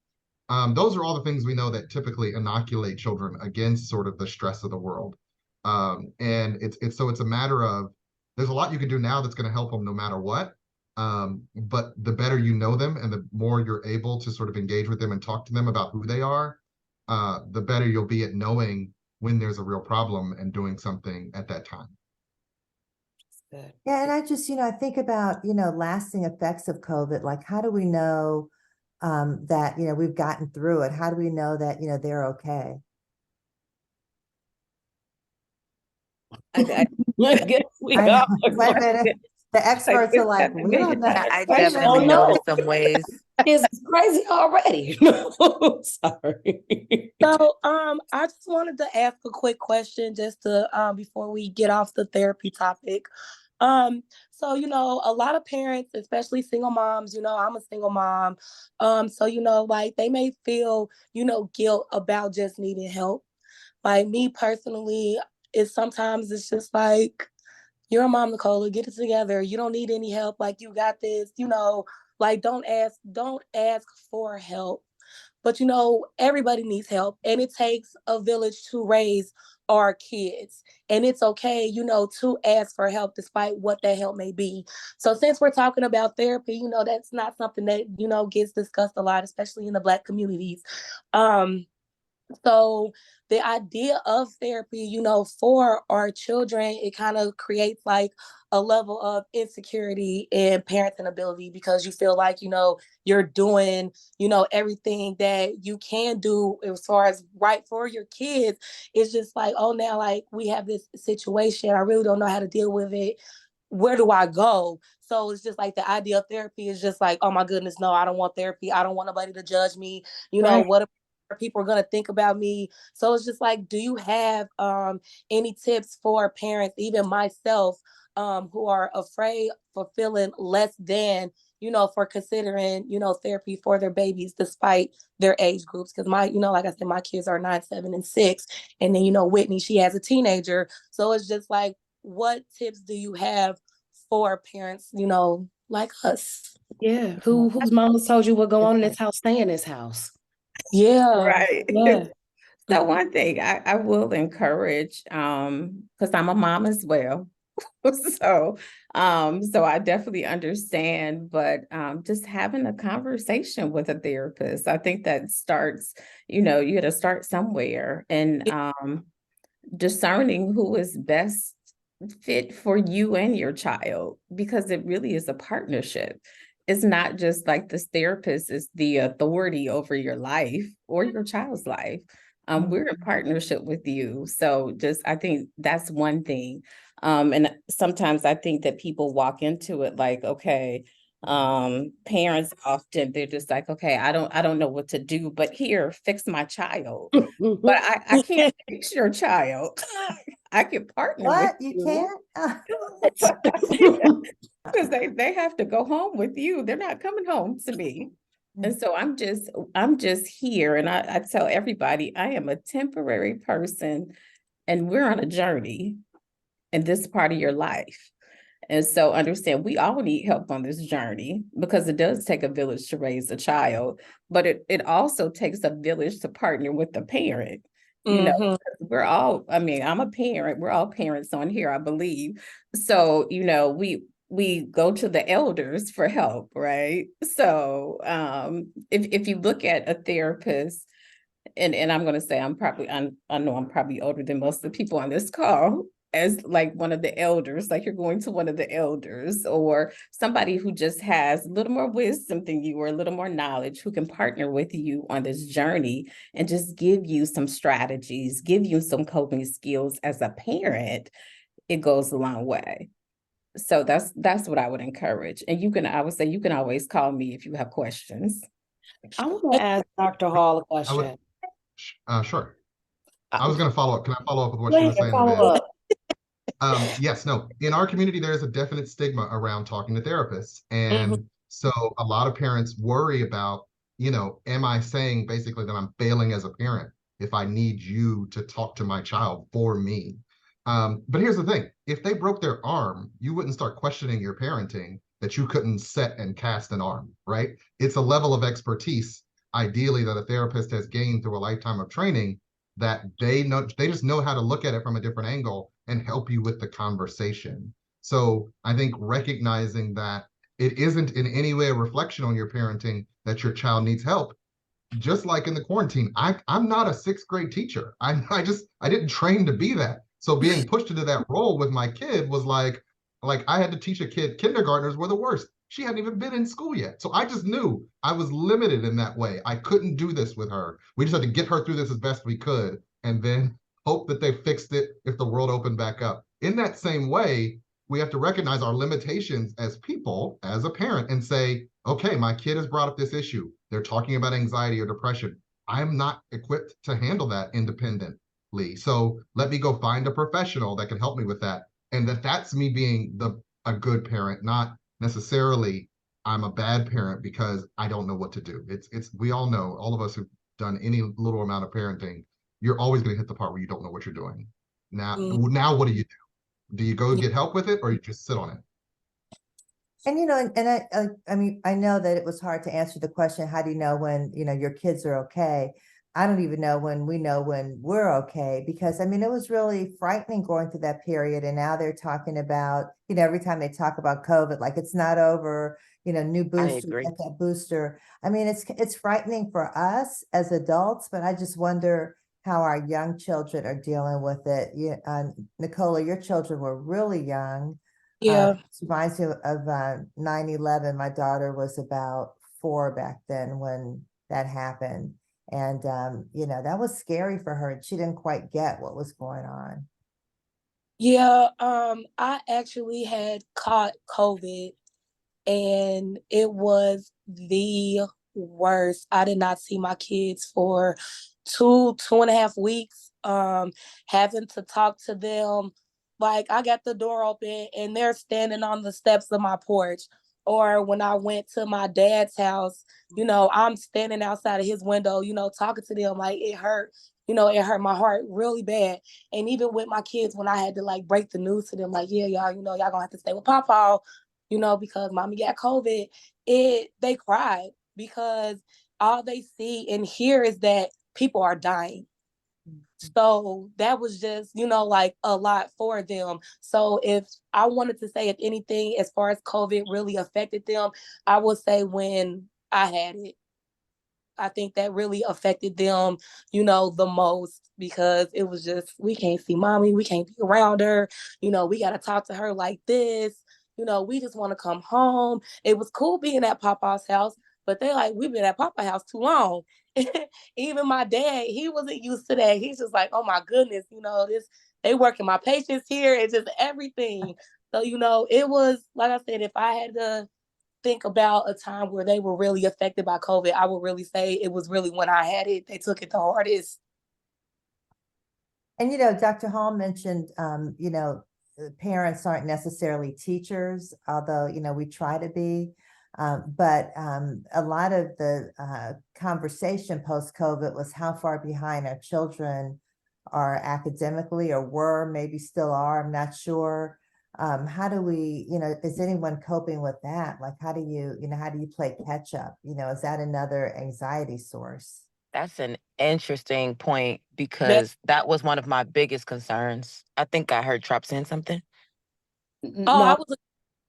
Those are all the things we know that typically inoculate children against sort of the stress of the world. And it's a matter of there's a lot you can do now that's going to help them no matter what. But the better you know them and the more you're able to sort of engage with them and talk to them about who they are, the better you'll be at knowing when there's a real problem and doing something at that time. Yeah, and I just, I think about, lasting effects of COVID. Like, how do we know that, we've gotten through it? How do we know that, they're okay? I guess we I know. all Wait a minute. The experts are like, we don't know. I Wait a definitely minute. noticed some ways. It's crazy already. Sorry. So, I just wanted to ask a quick question just to before we get off the therapy topic. So a lot of parents, especially single moms, I'm a single mom. So like they may feel, guilt about just needing help. Like me personally, it's just like, you're a mom, Nicola, get it together. You don't need any help. Like you got this, like don't ask for help. But everybody needs help, and it takes a village to raise our kids. And it's okay, to ask for help despite what that help may be. So since we're talking about therapy, that's not something that, gets discussed a lot, especially in the Black communities. Um, So the idea of therapy, you know, for our children, it kind of creates like a level of insecurity in parenting ability because you feel like, you know, you're doing, you know, everything that you can do as far as right for your kids. It's just like, oh, now like we have this situation. I really don't know how to deal with it. Where do I go? So it's just like the idea of therapy is just like, oh my goodness, no, I don't want therapy. I don't want nobody to judge me. You know, Right. what people are going to think about me. So it's just like, do you have any tips for parents, even myself, who are afraid for feeling less than, you know, for considering, you know, therapy for their babies despite their age groups? Because my, you know, like I said, my kids are 9, 7, and 6. And then, you know, Whitney, she has a teenager. So it's just like, what tips do you have for parents, you know, like us? Yeah. Whose mamas told you what go on in this house, stay in this house. Yeah. Right. Yeah. So one thing I will encourage, because I'm a mom as well. So, so I definitely understand, but just having a conversation with a therapist, I think that starts, you know, you got to start somewhere, and discerning who is best fit for you and your child, because it really is a partnership. It's not just like this therapist is the authority over your life or your child's life. We're in partnership with you. So just, I think that's one thing. And sometimes I think that people walk into it like, okay, parents often, they're just like, okay, I don't know what to do, but here, fix my child. But I can't fix your child. I can partner with What? You you. can't? Because they have to go home with you. They're not coming home to me. And so I'm just here. And I tell everybody I am a temporary person and we're on a journey in this part of your life. And so understand we all need help on this journey because it does take a village to raise a child, but it also takes a village to partner with the parent. You know, Mhm. we're all, I mean, I'm a parent, we're all parents on here, I believe. So, you know, we go to the elders for help, right? So if you look at a therapist, and I'm going to say I know I'm probably older than most of the people on this call, as like one of the elders, like you're going to one of the elders or somebody who just has a little more wisdom than you or a little more knowledge, who can partner with you on this journey and just give you some strategies, give you some coping skills as a parent. It goes a long way. So that's what I would encourage. And I would say you can always call me if you have questions. I want to ask Dr. Hall a I would, question. sure. I Uh, was going to follow up. Can I follow up with what Go she ahead, was saying, and follow then up. yes, no. In our community, there is a definite stigma around talking to therapists. Mhm. And so a lot of parents worry about, am I saying basically that I'm failing as a parent if I need you to talk to my child for me? But here's the thing, if they broke their arm, you wouldn't start questioning your parenting that you couldn't set and cast an arm, right? It's a level of expertise, ideally, that a therapist has gained through a lifetime of training that they just know how to look at it from a different angle and help you with the conversation. So I think recognizing that it isn't in any way a reflection on your parenting that your child needs help. Just like in the quarantine, I'm not a sixth grade teacher. I didn't train to be that. So being pushed into that role with my kid was like I had to teach a kid, kindergartners were the worst. She hadn't even been in school yet. So I just knew I was limited in that way. I couldn't do this with her. We just had to get her through this as best we could and then hope that they fixed it if the world opened back up. In that same way, we have to recognize our limitations as people, as a parent, and say, okay, my kid has brought up this issue. They're talking about anxiety or depression. I'm not equipped to handle that independently. So let me go find a professional that can help me with that. And that's me being a good parent, not necessarily I'm a bad parent because I don't know what to do. It's we all know, all of us who've done any little amount of parenting, you're always going to hit the part where you don't know what you're doing. Now what do you do? Do you go get help with it or you just sit on it? And I mean, I know that it was hard to answer the question, how do you know when, your kids are okay? I don't even know when we know when we're okay, because I mean, it was really frightening going through that period. And now they're talking about, every time they talk about COVID, like it's not over, new I booster, agree. get that booster. I mean, it's frightening for us as adults, but I just wonder how our young children are dealing with it. Nicola, your children were really young. Yeah. It reminds me of 9/11. My daughter was about 4 back then when that happened. And, that was scary for her. And she didn't quite get what was going on. Yeah, I actually had caught COVID and it was the worst. I did not see my kids for 2.5 weeks. Having to talk to them, like I got the door open and they're standing on the steps of my porch. Or when I went to my dad's house, I'm standing outside of his window, talking to them, like it hurt. It hurt my heart really bad. And even with my kids, when I had to like break the news to them, like, yeah, y'all, y'all gonna have to stay with Papa, because mommy got COVID, they cried because all they see and hear is that people are dying. So that was just, like a lot for them. So if I wanted to say, if anything, as far as COVID really affected them, I would say when I had it. I think that really affected them, the most because it was just, we can't see mommy, we can't be around her, we got to talk to her like this, we just want to come home. It was cool being at Papa's house, but they like, we've been at Papa's house too long. Even my dad, he wasn't used to that. He's just like, oh my goodness, they working my patience here and just everything. So, it was, like I said, if I had to think about a time where they were really affected by COVID, I would really say it was really when I had it. They took it the hardest. And, Dr. Hall mentioned, parents aren't necessarily teachers, although, we try to be. But a lot of the conversation post-COVID was how far behind our children are academically, or were, maybe still are, I'm not sure. How do we, is anyone coping with that? Like, how do you play catch up? Is that another anxiety source? That's an interesting point That, because that was one of my biggest concerns. I think I heard Trop saying something. I No, was,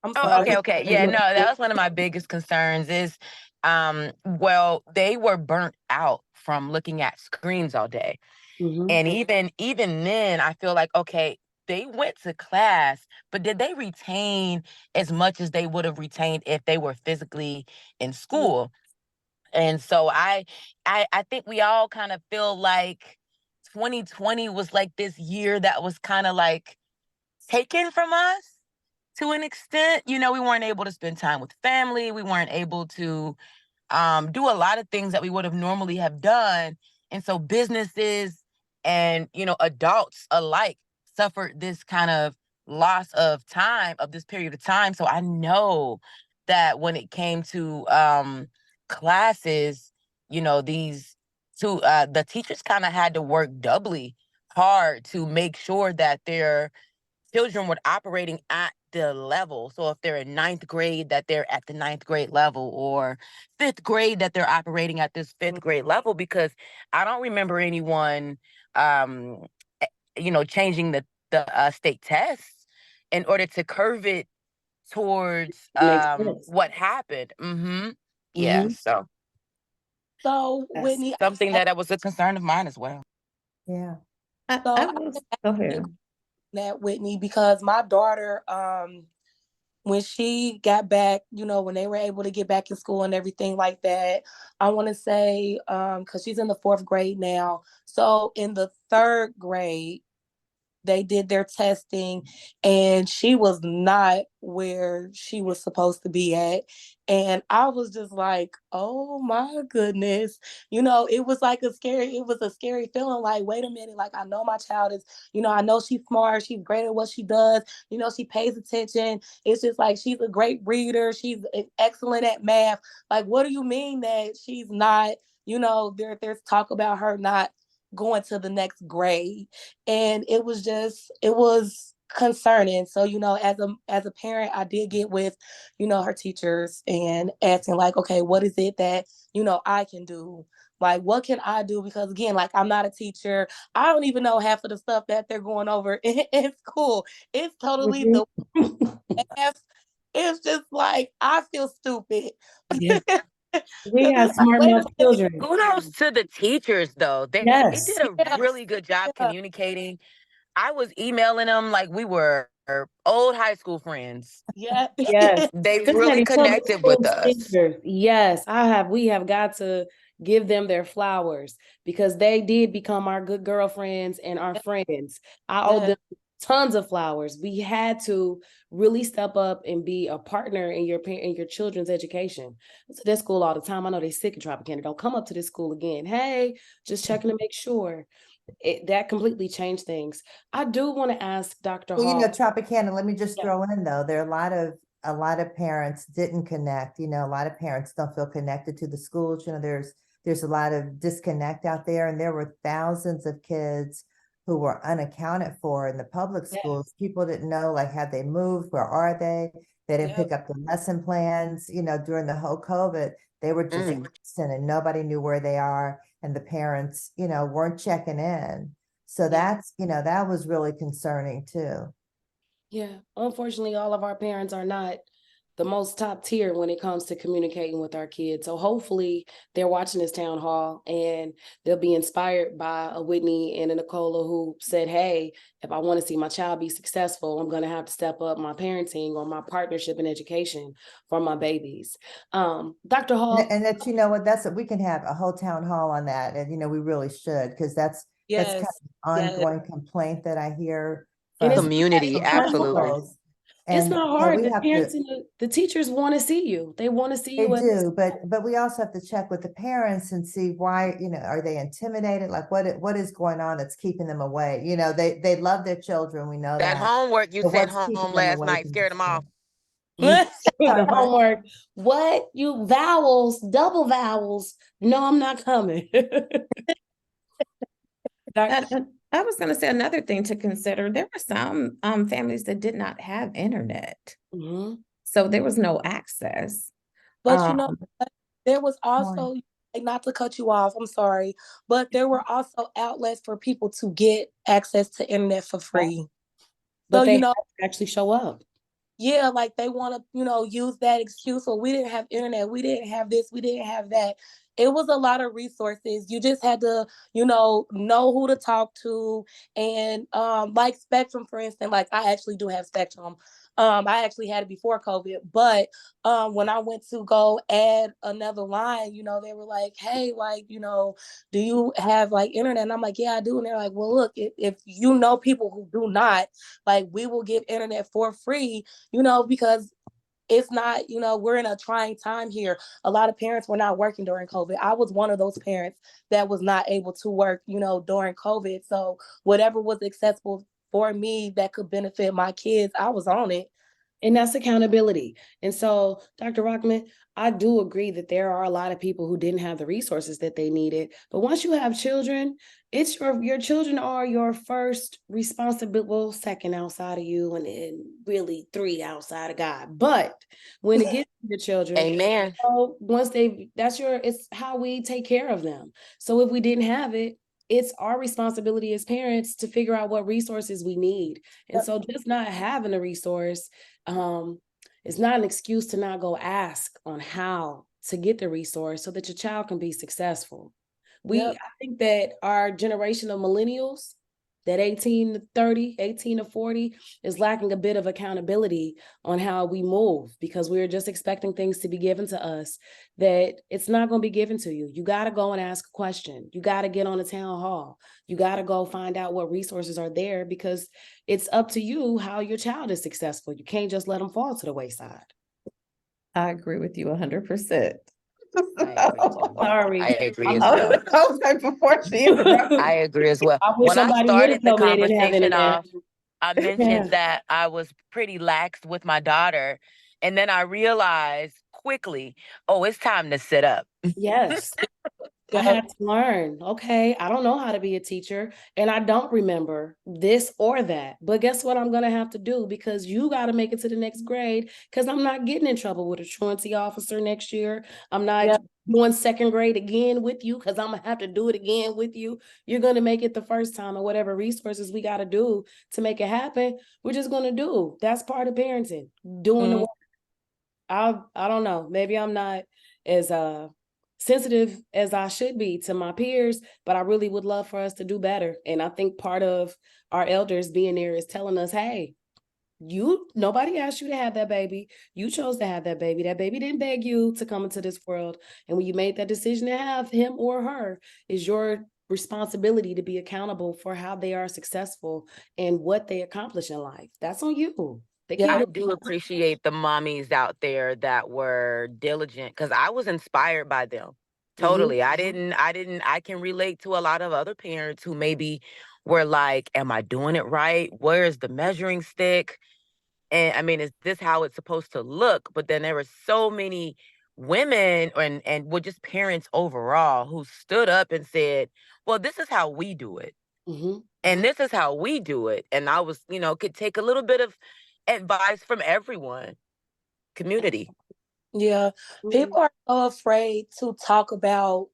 I'm Oh, sorry. okay. Yeah, no, that was one of my biggest concerns is, well, they were burnt out from looking at screens all day. Mhm. And even then, I feel like, okay, they went to class, but did they retain as much as they would have retained if they were physically in school? And so I think we all kind of feel like 2020 was like this year that was kind of like taken from us to an extent. We weren't able to spend time with family. We weren't able to do a lot of things that we would have normally have done. And so businesses and, adults alike suffered this kind of loss of time of this period of time. So I know that when it came to classes, these two, the teachers kind of had to work doubly hard to make sure that their children were operating at the level. So if they're in ninth grade, that they're at the ninth grade level, or fifth grade, that they're operating at this fifth grade level, because I don't remember anyone, um, changing the state tests in order to curve it towards Makes sense. what happened. Yeah, Mhm. so So, Yes. Whitney, something that was a concern of mine as well. Yeah. I so was, go ahead. that Whitney, because my daughter, when she got back, when they were able to get back in school and everything like that, I want to say, because she's in the 4th grade now. So in the 3rd grade, they did their testing and she was not where she was supposed to be at. And I was just like, oh my goodness. It was a scary feeling like, wait a minute, like I know my child is, I know she's smart, she's great at what she does, she pays attention. It's just like she's a great reader, she's excellent at math. Like, what do you mean that she's not, there's talk about her not going to the next grade? And it was concerning. So, as a parent, I did get with, her teachers and asking like, okay, what is it that, I can do? Like, what can I do? Because again, like, I'm not a teacher. I don't even know half of the stuff that they're going over in school. It's totally Mhm. the math it's just like I feel stupid. Yeah. We Cause have it's like, smart wait a enough minute. children. Kudos to the teachers though. They Yes. did a Yeah, really good job yeah, communicating. I was emailing them like we were old high school friends. yeah. Yes. They really Cincinnati public connected with schools us. teachers. Yes, we have got to give them their flowers because they did become our good girlfriends and our friends. I owe Yeah. them tons of flowers. We had to really step up and be a partner in your children's education. To this school all the time. I know they're sick of Tropikana. Don't come up to this school again. Hey, just checking to make sure. That completely changed things. I do want to ask Dr. Well, Hall. Tropicana, let me just Yeah. throw in though, there are a lot of parents didn't connect, a lot of parents don't feel connected to the schools, there's a lot of disconnect out there, and there were thousands of kids who were unaccounted for in the public schools. People didn't know, like, had they moved, where are they? They didn't Yep. pick up the lesson plans, during the whole COVID, they were just absent and nobody knew where they are, and the parents, weren't checking in. So Yeah. that was really concerning too. Yeah, unfortunately, all of our parents are not the most top tier when it comes to communicating with our kids. So hopefully they're watching this town hall and they'll be inspired by a Whitney and a Nicola who said, hey, if I want to see my child be successful, I'm going to have to step up my parenting or my partnership in education for my babies. Dr. Hall. And that, that's what we can have a whole town hall on that. And, we really should, because that's kind Yes. of an ongoing complaint that I hear And from Community, absolutely. principals. It's And not hard. we The have parents to, and the teachers want to see you. They want to see they you at this. do, but we also have to check with the parents and see why, are they intimidated? Like what is going on that's keeping them away? They love their children. We know That that. homework you But sent what's keeping home them last away night from scared them off. The Sorry, what? homework. What? You vowels, double vowels. No, I'm not coming. And I was going to say another thing to consider. There were some families that did not have internet, Mhm. so there was no access. But Um, there was also, like, not to cut you off, I'm sorry, but there were also outlets for people to get access to internet for free. But So, they have to actually show up. yeah, like they want to, use that excuse. So we didn't have internet, we didn't have this, we didn't have that. It was a lot of resources. You just had to, know who to talk to. And like Spectrum, for instance, like I actually do have Spectrum. I actually had it before COVID, but when I went to go add another line, they were like, hey, like, do you have like internet? And I'm like, yeah, I do. And they're like, well, look, if you know people who do not, like, we will give internet for free, because it's not, we're in a trying time here. A lot of parents were not working during COVID. I was one of those parents that was not able to work, during COVID. So whatever was accessible for me that could benefit my kids, I was on it. And that's accountability. And so, Dr. Rockman, I do agree that there are a lot of people who didn't have the resources that they needed. But once you have children, it's your children are your first responsibility, well, second outside of you, and then really three outside of God. But when it gets to your children, Amen. once it's how we take care of them. So if we didn't have it, it's our responsibility as parents to figure out what resources we need. And so just not having a resource it's not an excuse to not go ask on how to get the resource so that your child can be successful. I think that our generation of millennials, that 18 to 30, 18 to 40, is lacking a bit of accountability on how we move because we're just expecting things to be given to us that it's not going to be given to you. You got to go and ask a question. You got to get on a town hall. You got to go find out what resources are there because it's up to you how your child is successful. You can't just let them fall to the wayside. I agree with you 100%. Sorry. I agree as well. I agree as well. I wish When I somebody would have started the told me they didn't have conversation internet. off, I mentioned that I was pretty lax with my daughter. And then I realized quickly, oh, it's time to sit up. Yes. I had to learn. Okay, I don't know how to be a teacher and I don't remember this or that. But guess what I'm going to have to do because you got to make it to the next grade because I'm not getting in trouble with a truancy officer next year. I'm not doing second grade again with you because I'm going to have to do it again with you. You're going to make it the first time and whatever resources we got to do to make it happen, we're just going to do. That's part of parenting, doing the work. I don't know. Maybe I'm not as sensitive as I should be to my peers, but I really would love for us to do better. And I think part of our elders being there is telling us, hey, nobody asked you to have that baby. You chose to have that baby. That baby didn't beg you to come into this world. And when you made that decision to have him or her, is your responsibility to be accountable for how they are successful and what they accomplish in life. That's on you. They Yeah. I can't. do appreciate the mommies out there that were diligent because I was inspired by them. Totally. I can relate to a lot of other parents who maybe were like, am I doing it right? Where's the measuring stick? And I mean, is this how it's supposed to look? But then there were so many women and well, just parents overall who stood up and said, well, this is how we do it. Mm-hmm. And this is how we do it. And I was, could take a little bit of advice from everyone, community. Yeah, people are so afraid to talk about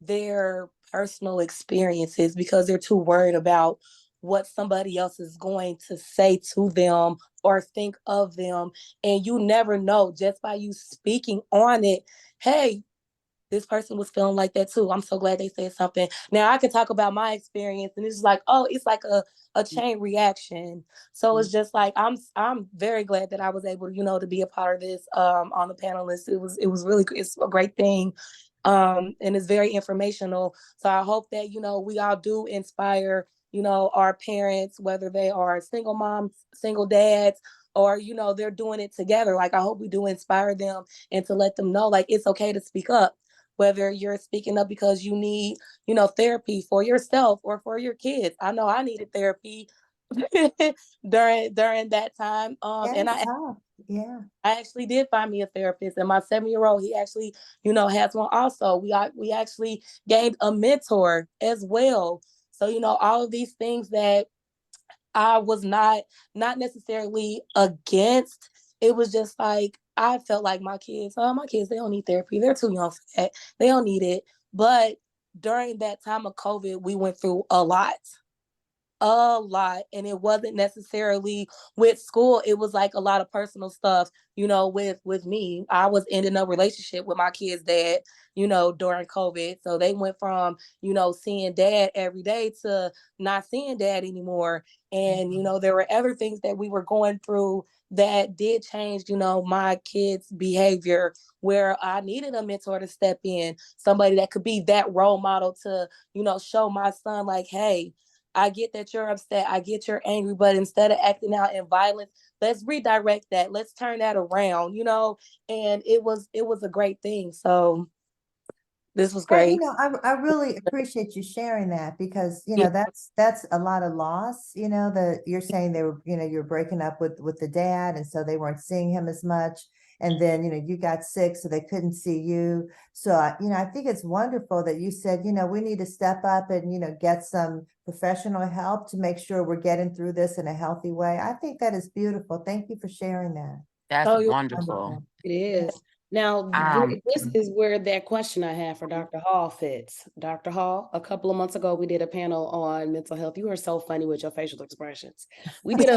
their personal experiences because they're too worried about what somebody else is going to say to them or think of them. And you never know just by you speaking on it. Hey, this person was feeling like that too. I'm so glad they said something. Now I can talk about my experience and it's like, oh, it's like a chain reaction. So it's just like I'm very glad that I was able, to be a part of this on the panelists. It was really, it's a great thing. And it's very informational. So I hope that, we all do inspire, our parents, whether they are single moms, single dads, or, they're doing it together. Like I hope we do inspire them and to let them know like it's okay to speak up, whether you're speaking up because you need, therapy for yourself or for your kids. I know I needed therapy during that time. Yeah, And it's tough. Yeah. I actually did find me a therapist, and my 7-year-old, he actually, has one also. We actually gained a mentor as well. So, all of these things that I was not necessarily against. It was just like I felt like my kids, they don't need therapy. They're too young for that. They don't need it. But during that time of COVID, we went through a lot, and it wasn't necessarily with school. It was like a lot of personal stuff, with me. I was ending a relationship with my kid's dad, during COVID. So they went from, seeing dad every day to not seeing dad anymore. And there were other things that we were going through that did change, my kids' behavior, where I needed a mentor to step in, somebody that could be that role model to, show my son like, hey, I get that you're upset. I get you're angry, but instead of acting out in violence, let's redirect that. Let's turn that around, and it was a great thing. So this was Yeah, great. I really appreciate you sharing that because, Yeah. that's a lot of loss, that you're saying they were, you're breaking up with the dad and so they weren't seeing him as much. And then, you got sick, so they couldn't see you. So, I think it's wonderful that you said, we need to step up and, get some professional help to make sure we're getting through this in a healthy way. I think that is beautiful. Thank you for sharing that. That's Oh, you're wonderful. Wonderful. It is. Now, Um, this is where that question I have for Dr. Hall fits. Dr. Hall, a couple of months ago, we did a panel on mental health. You are so funny with your facial expressions. We did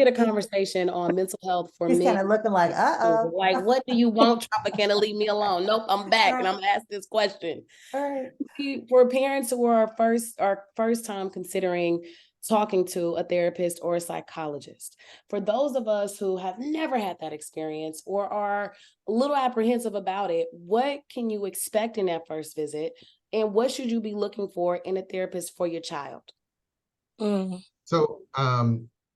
a conversation on mental health for He's men. kind of looking like, uh-oh. Like, what do you want, Tropikana? Leave me alone. Nope, I'm back and Right. I'm gonna ask this question. All right. For parents who are first time considering talking to a therapist or a psychologist, for those of us who have never had that experience or are a little apprehensive about it, what can you expect in that first visit, and what should you be looking for in a therapist for your child? Mm. So,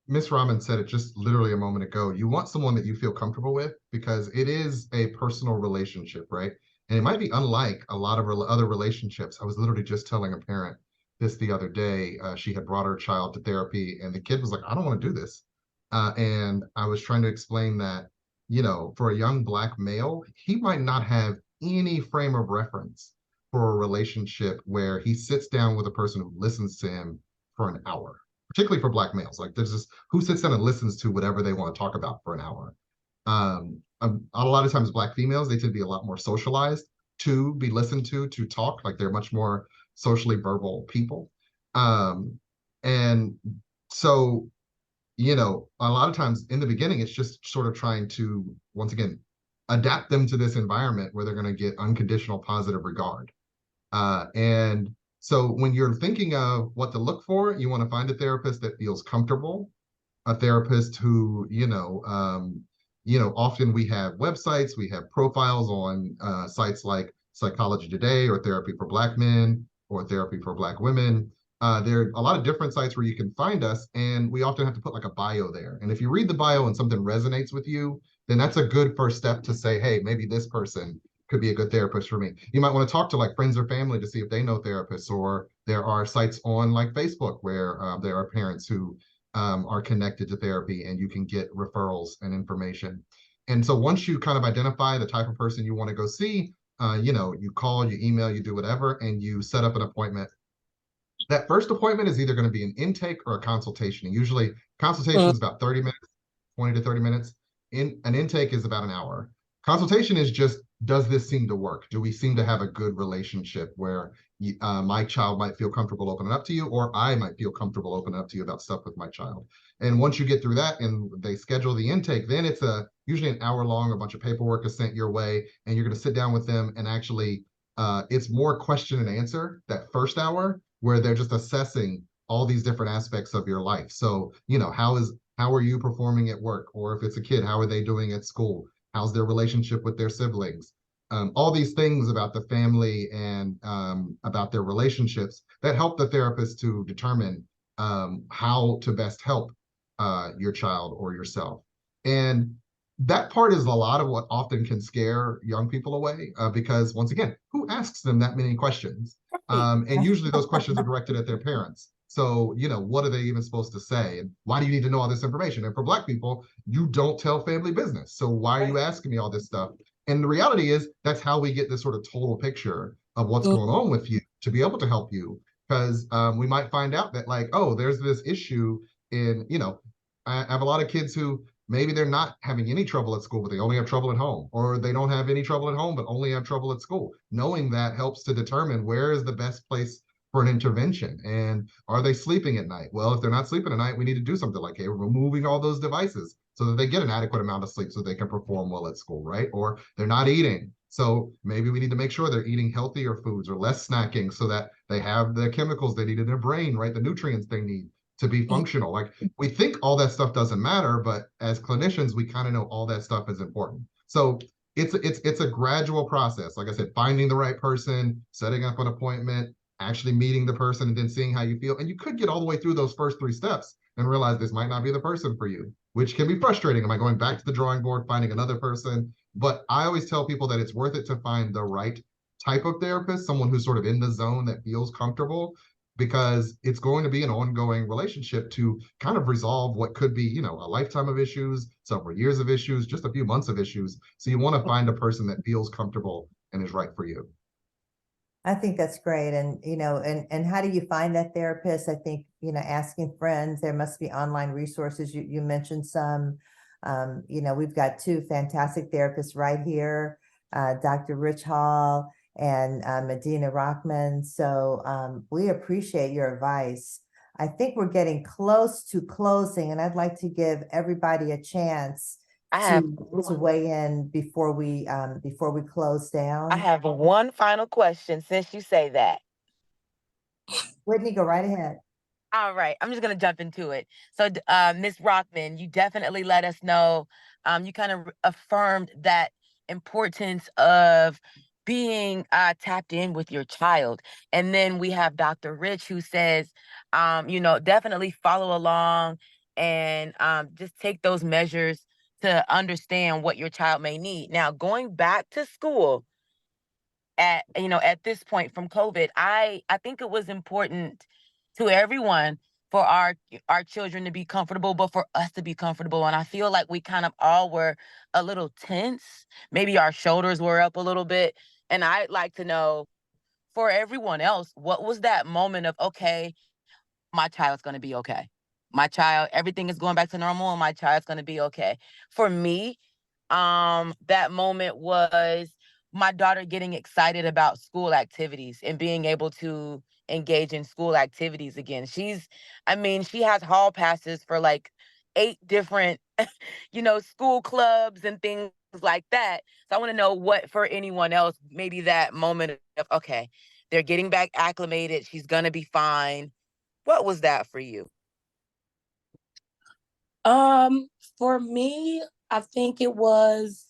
Miss Rahman said it just literally a moment ago. You want someone that you feel comfortable with because it is a personal relationship, right? And it might be unlike a lot of other relationships. I was literally just telling a parent this the other day. She had brought her child to therapy, and the kid was like, "I don't want to do this." And I was trying to explain that, for a young Black male, he might not have any frame of reference for a relationship where he sits down with a person who listens to him for an hour, particularly for Black males. Like there's this who sits down and listens to whatever they want to talk about for an hour. A lot of times Black females, they tend to be a lot more socialized to be listened to talk. Like they're much more socially verbal people. And so, a lot of times in the beginning, it's just sort of trying to, once again, adapt them to this environment where they're going to get unconditional positive regard. And so when you're thinking of what to look for, you want to find a therapist that feels comfortable, a therapist who, often we have websites, we have profiles on sites like Psychology Today or Therapy for Black Men or Therapy for Black Women. There are a lot of different sites where you can find us, and we often have to put like a bio there. And if you read the bio and something resonates with you, then that's a good first step to say, hey, maybe this person could be a good therapist for me. You might want to talk to like friends or family to see if they know therapists, or there are sites on like Facebook where there are parents who are connected to therapy and you can get referrals and information. And so once you kind of identify the type of person you want to go see, you call, you email, you do whatever, and you set up an appointment. That first appointment is either going to be an intake or a consultation. And usually consultation is about 30 minutes, 20 to 30 minutes. An intake is about an hour. Consultation is just, does this seem to work? Do we seem to have a good relationship where my child might feel comfortable opening up to you, or I might feel comfortable opening up to you about stuff with my child? And once you get through that and they schedule the intake, then it's usually an hour long, a bunch of paperwork is sent your way, and you're going to sit down with them and actually, it's more question and answer that first hour, where they're just assessing all these different aspects of your life. So, how are you performing at work? Or if it's a kid, how are they doing at school? How's their relationship with their siblings? All these things about the family and about their relationships that help the therapist to determine how to best help your child or yourself. And that part is a lot of what often can scare young people away, because once again, who asks them that many questions? And usually those questions are directed at their parents. So, what are they even supposed to say? And why do you need to know all this information? And for Black people, you don't tell family business. So why are you asking me all this stuff? And the reality is that's how we get this sort of total picture of what's going on with you to be able to help you. Because we might find out that like, oh, there's this issue in, I have a lot of kids who maybe they're not having any trouble at school, but they only have trouble at home, or they don't have any trouble at home, but only have trouble at school. Knowing that helps to determine where is the best place for an intervention. And are they sleeping at night? Well, if they're not sleeping at night, we need to do something like, hey, we're removing all those devices so that they get an adequate amount of sleep so they can perform well at school, right? Or they're not eating. So maybe we need to make sure they're eating healthier foods or less snacking so that they have the chemicals they need in their brain, right? The nutrients they need to be functional. Like, we think all that stuff doesn't matter, but as clinicians, we kind of know all that stuff is important. So it's a gradual process. Like I said, finding the right person, setting up an appointment, actually meeting the person, and then seeing how you feel. And you could get all the way through those first 3 steps and realize this might not be the person for you, which can be frustrating. Am I going back to the drawing board, finding another person? But I always tell people that it's worth it to find the right type of therapist, someone who's sort of in the zone that feels comfortable, because it's going to be an ongoing relationship to kind of resolve what could be, a lifetime of issues, several years of issues, just a few months of issues. So you want to find a person that feels comfortable and is right for you. I think that's great. And, and how do you find that therapist? I think, asking friends, there must be online resources. You mentioned some, we've got 2 fantastic therapists right here, Dr. Rich Hall and Medina Rockman. So we appreciate your advice. I think we're getting close to closing, and I'd like to give everybody a chance to weigh in before we close down. I have one final question since you say that. Whitney, go right ahead. All right, I'm just gonna jump into it. So, Ms. Rockman, you definitely let us know. You kind of affirmed that importance of being tapped in with your child, and then we have Dr. Rich who says, definitely follow along and just take those measures to understand what your child may need. Now, going back to school at this point from COVID, I think it was important to everyone for our children to be comfortable, but for us to be comfortable. And I feel like we kind of all were a little tense. Maybe our shoulders were up a little bit. And I'd like to know, for everyone else, what was that moment of, okay, my child's going to be okay. My child, everything is going back to normal and my child's going to be okay. For me, that moment was my daughter getting excited about school activities and being able to engage in school activities again. She has hall passes for like 8 different, school clubs and things like that. So I want to know what for anyone else, maybe that moment of, okay, they're getting back acclimated. She's going to be fine. What was that for you? Um, for me, I think it was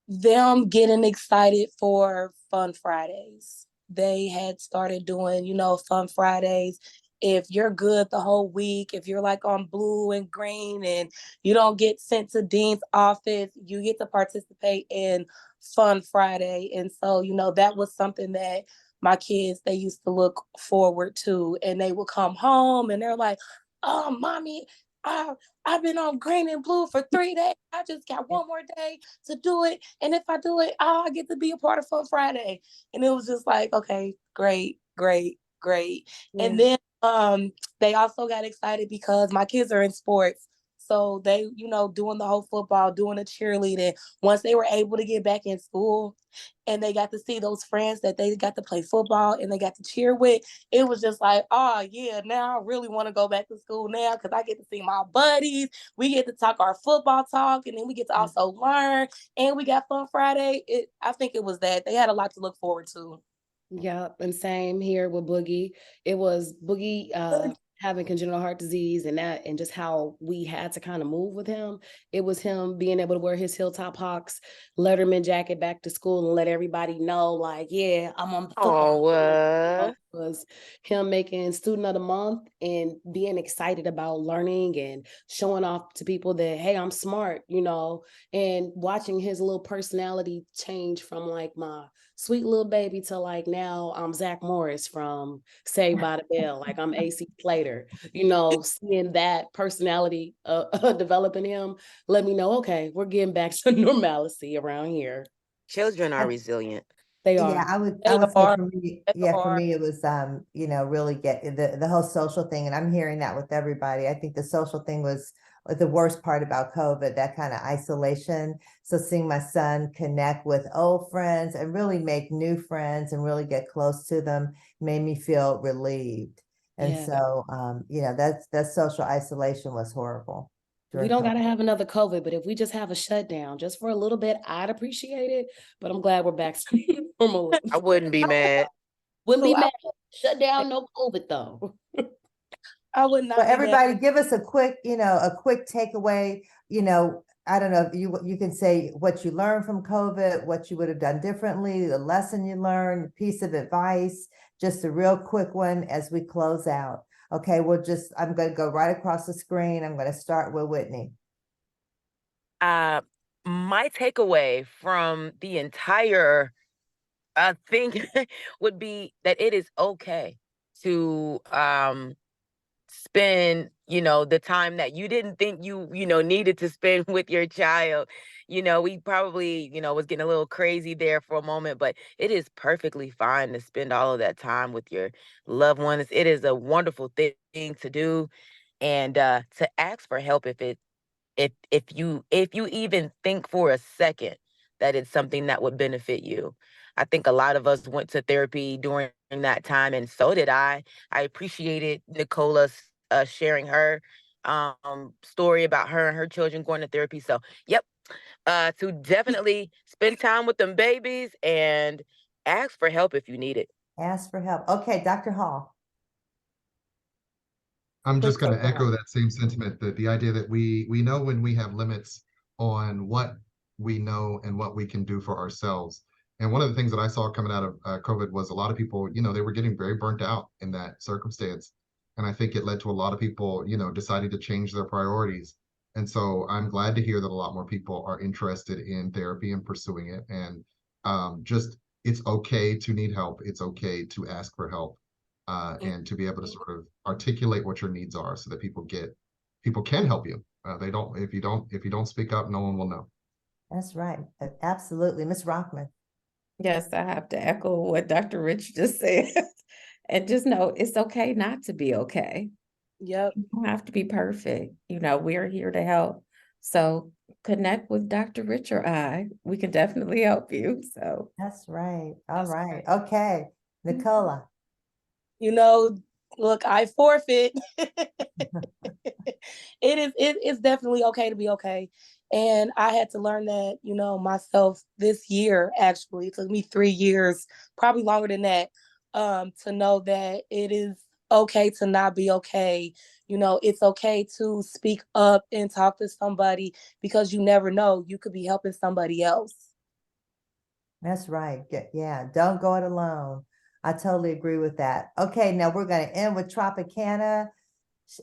them getting excited for Fun Fridays. They had started doing, Fun Fridays. If you're good the whole week, if you're like on blue and green and you don't get sent to Dean's office, you get to participate in Fun Friday. And so, that was something that my kids, they used to look forward to. And they would come home and they're like, oh, mommy, I've been on green and blue for 3 days. I just got one more day to do it. And if I do it, I get to be a part of Fun Friday. And it was just like, okay, great, great, great. Yeah. And then they also got excited because my kids are in sports. So they, doing the whole football, doing the cheerleading. Once they were able to get back in school and they got to see those friends that they got to play football and they got to cheer with, it was just like, oh yeah, now I really want to go back to school now because I get to see my buddies. We get to talk our football talk, and then we get to also learn. And we got Fun Friday. I think it was that they had a lot to look forward to. Yeah, and same here with Boogie. It was Boogie having congenital heart disease and just how we had to kind of move with him. It was him being able to wear his Hilltop Hawks Letterman jacket back to school and let everybody know, like, yeah, I'm on the football. Oh, It was him making student of the month and being excited about learning and showing off to people that, hey, I'm smart, and watching his little personality change from like my sweet little baby to like now I'm Zach Morris from Saved by the Bell, like I'm AC Slater, seeing that personality develop in him, let me know, okay, we're getting back to normalcy around here. children are resilient. They Yeah, are. I would They say are. for me, They yeah, for are. me it was really get the whole social thing, and I'm hearing that with everybody. I think the social thing was the worst part about COVID, that kind of isolation. So seeing my son connect with old friends and really make new friends and really get close to them made me feel relieved. And Yeah. so that social isolation was horrible We during don't got COVID. to have another COVID, but if we just have a shutdown just for a little bit, I'd appreciate it. But I'm glad we're back to normal. I wouldn't be mad. Wouldn't be So mad. Shut down, no COVID though. I would So not be mad. everybody give us a quick takeaway. I don't know if you can say what you learned from COVID, what you would have done differently, the lesson you learned, piece of advice, just a real quick one as we close out. Okay, I'm going to go right across the screen. I'm going to start with Whitney. My takeaway from the entire thing would be that it is okay to spend, the time that you didn't think you needed to spend with your child. We probably, was getting a little crazy there for a moment, but it is perfectly fine to spend all of that time with your loved ones. It is a wonderful thing to do, and to ask for help if you even think for a second that it's something that would benefit you. I think a lot of us went to therapy during that time, and so did I. I appreciated Nicola sharing her story about her and her children going to therapy. So, yep, to definitely spend time with them babies and ask for help if you need it. Ask for help. Okay, Dr. Hall. I'm Quick just going to takeaway. echo that same sentiment, that the idea that we know when we have limits on what we know and what we can do for ourselves. And one of the things that I saw coming out of COVID was a lot of people, they were getting very burnt out in that circumstance. And I think it led to a lot of people, deciding to change their priorities. And so I'm glad to hear that a lot more people are interested in therapy and pursuing it. And just it's okay to need help. It's okay to ask for help. And to be able to sort of articulate what your needs are so that people can help you. If you don't speak up, no one will know. That's right. Absolutely. Ms. Rockman. Yes, I have to echo what Dr. Rich just said. And just know it's okay not to be okay. Yep. You don't have to be perfect. We're here to help. So connect with Dr. Rich or I. We can definitely help you. So That's right. All right. Okay. Nicola. look, I forfeit. It's definitely okay to be okay. And I had to learn that, myself this year. Actually, it took me 3 years, probably longer than that, to know that it is okay to not be okay. It's okay to speak up and talk to somebody, because you never know, you could be helping somebody else. That's right. Yeah, don't go it alone. I totally agree with that. Okay, now we're going to end with Tropikana,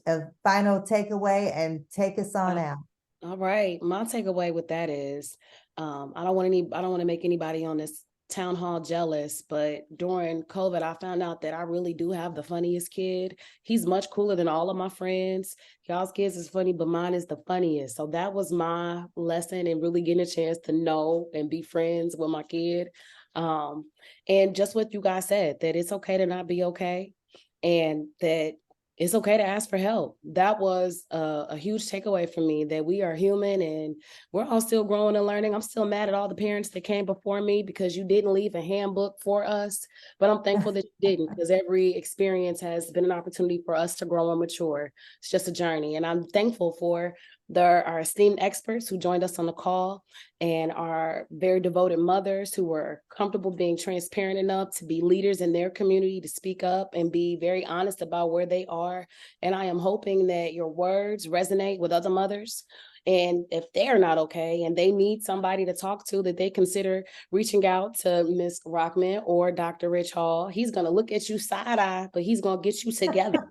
a final takeaway, and take us on out. All right. My takeaway with that is, I don't want to make anybody on this town hall jealous, but during COVID, I found out that I really do have the funniest kid. He's much cooler than all of my friends. Y'all's kids is funny, but mine is the funniest. So that was my lesson, and really getting a chance to know and be friends with my kid. And just what you guys said, that it's okay to not be okay, and that it's okay to ask for help. That was a huge takeaway for me, that we are human and we're all still growing and learning. I'm still mad at all the parents that came before me because you didn't leave a handbook for us, but I'm thankful that you didn't, because every experience has been an opportunity for us to grow and mature. It's just a journey. And I'm thankful for our esteemed experts who joined us on the call, and our very devoted mothers who were comfortable being transparent enough to be leaders in their community, to speak up and be very honest about where they are. And I am hoping that your words resonate with other mothers. And if they're not okay and they need somebody to talk to, that they consider reaching out to Ms. Rockman or Dr. Rich Hall. He's going to look at you side eye, but he's going to get you together.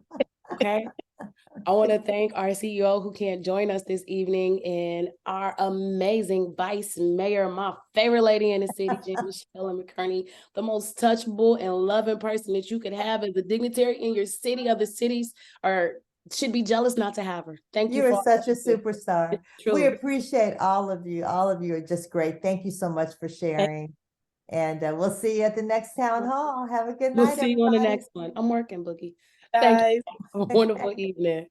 Okay. I want to thank our CEO who can't join us this evening, and our amazing vice mayor, my favorite lady in the city, Jan-Michele and Kearney, the most touchable and loving person that you could have as a dignitary in your city. Other cities should be jealous not to have her. Thank you. You are such a superstar. Truly. We appreciate all of you. All of you are just great. Thank you so much for sharing. And we'll see you at the next town hall. Have a good night. We'll see you on the everybody. next one. I'm working, Boogie. Guys. Thank you. Have a wonderful evening.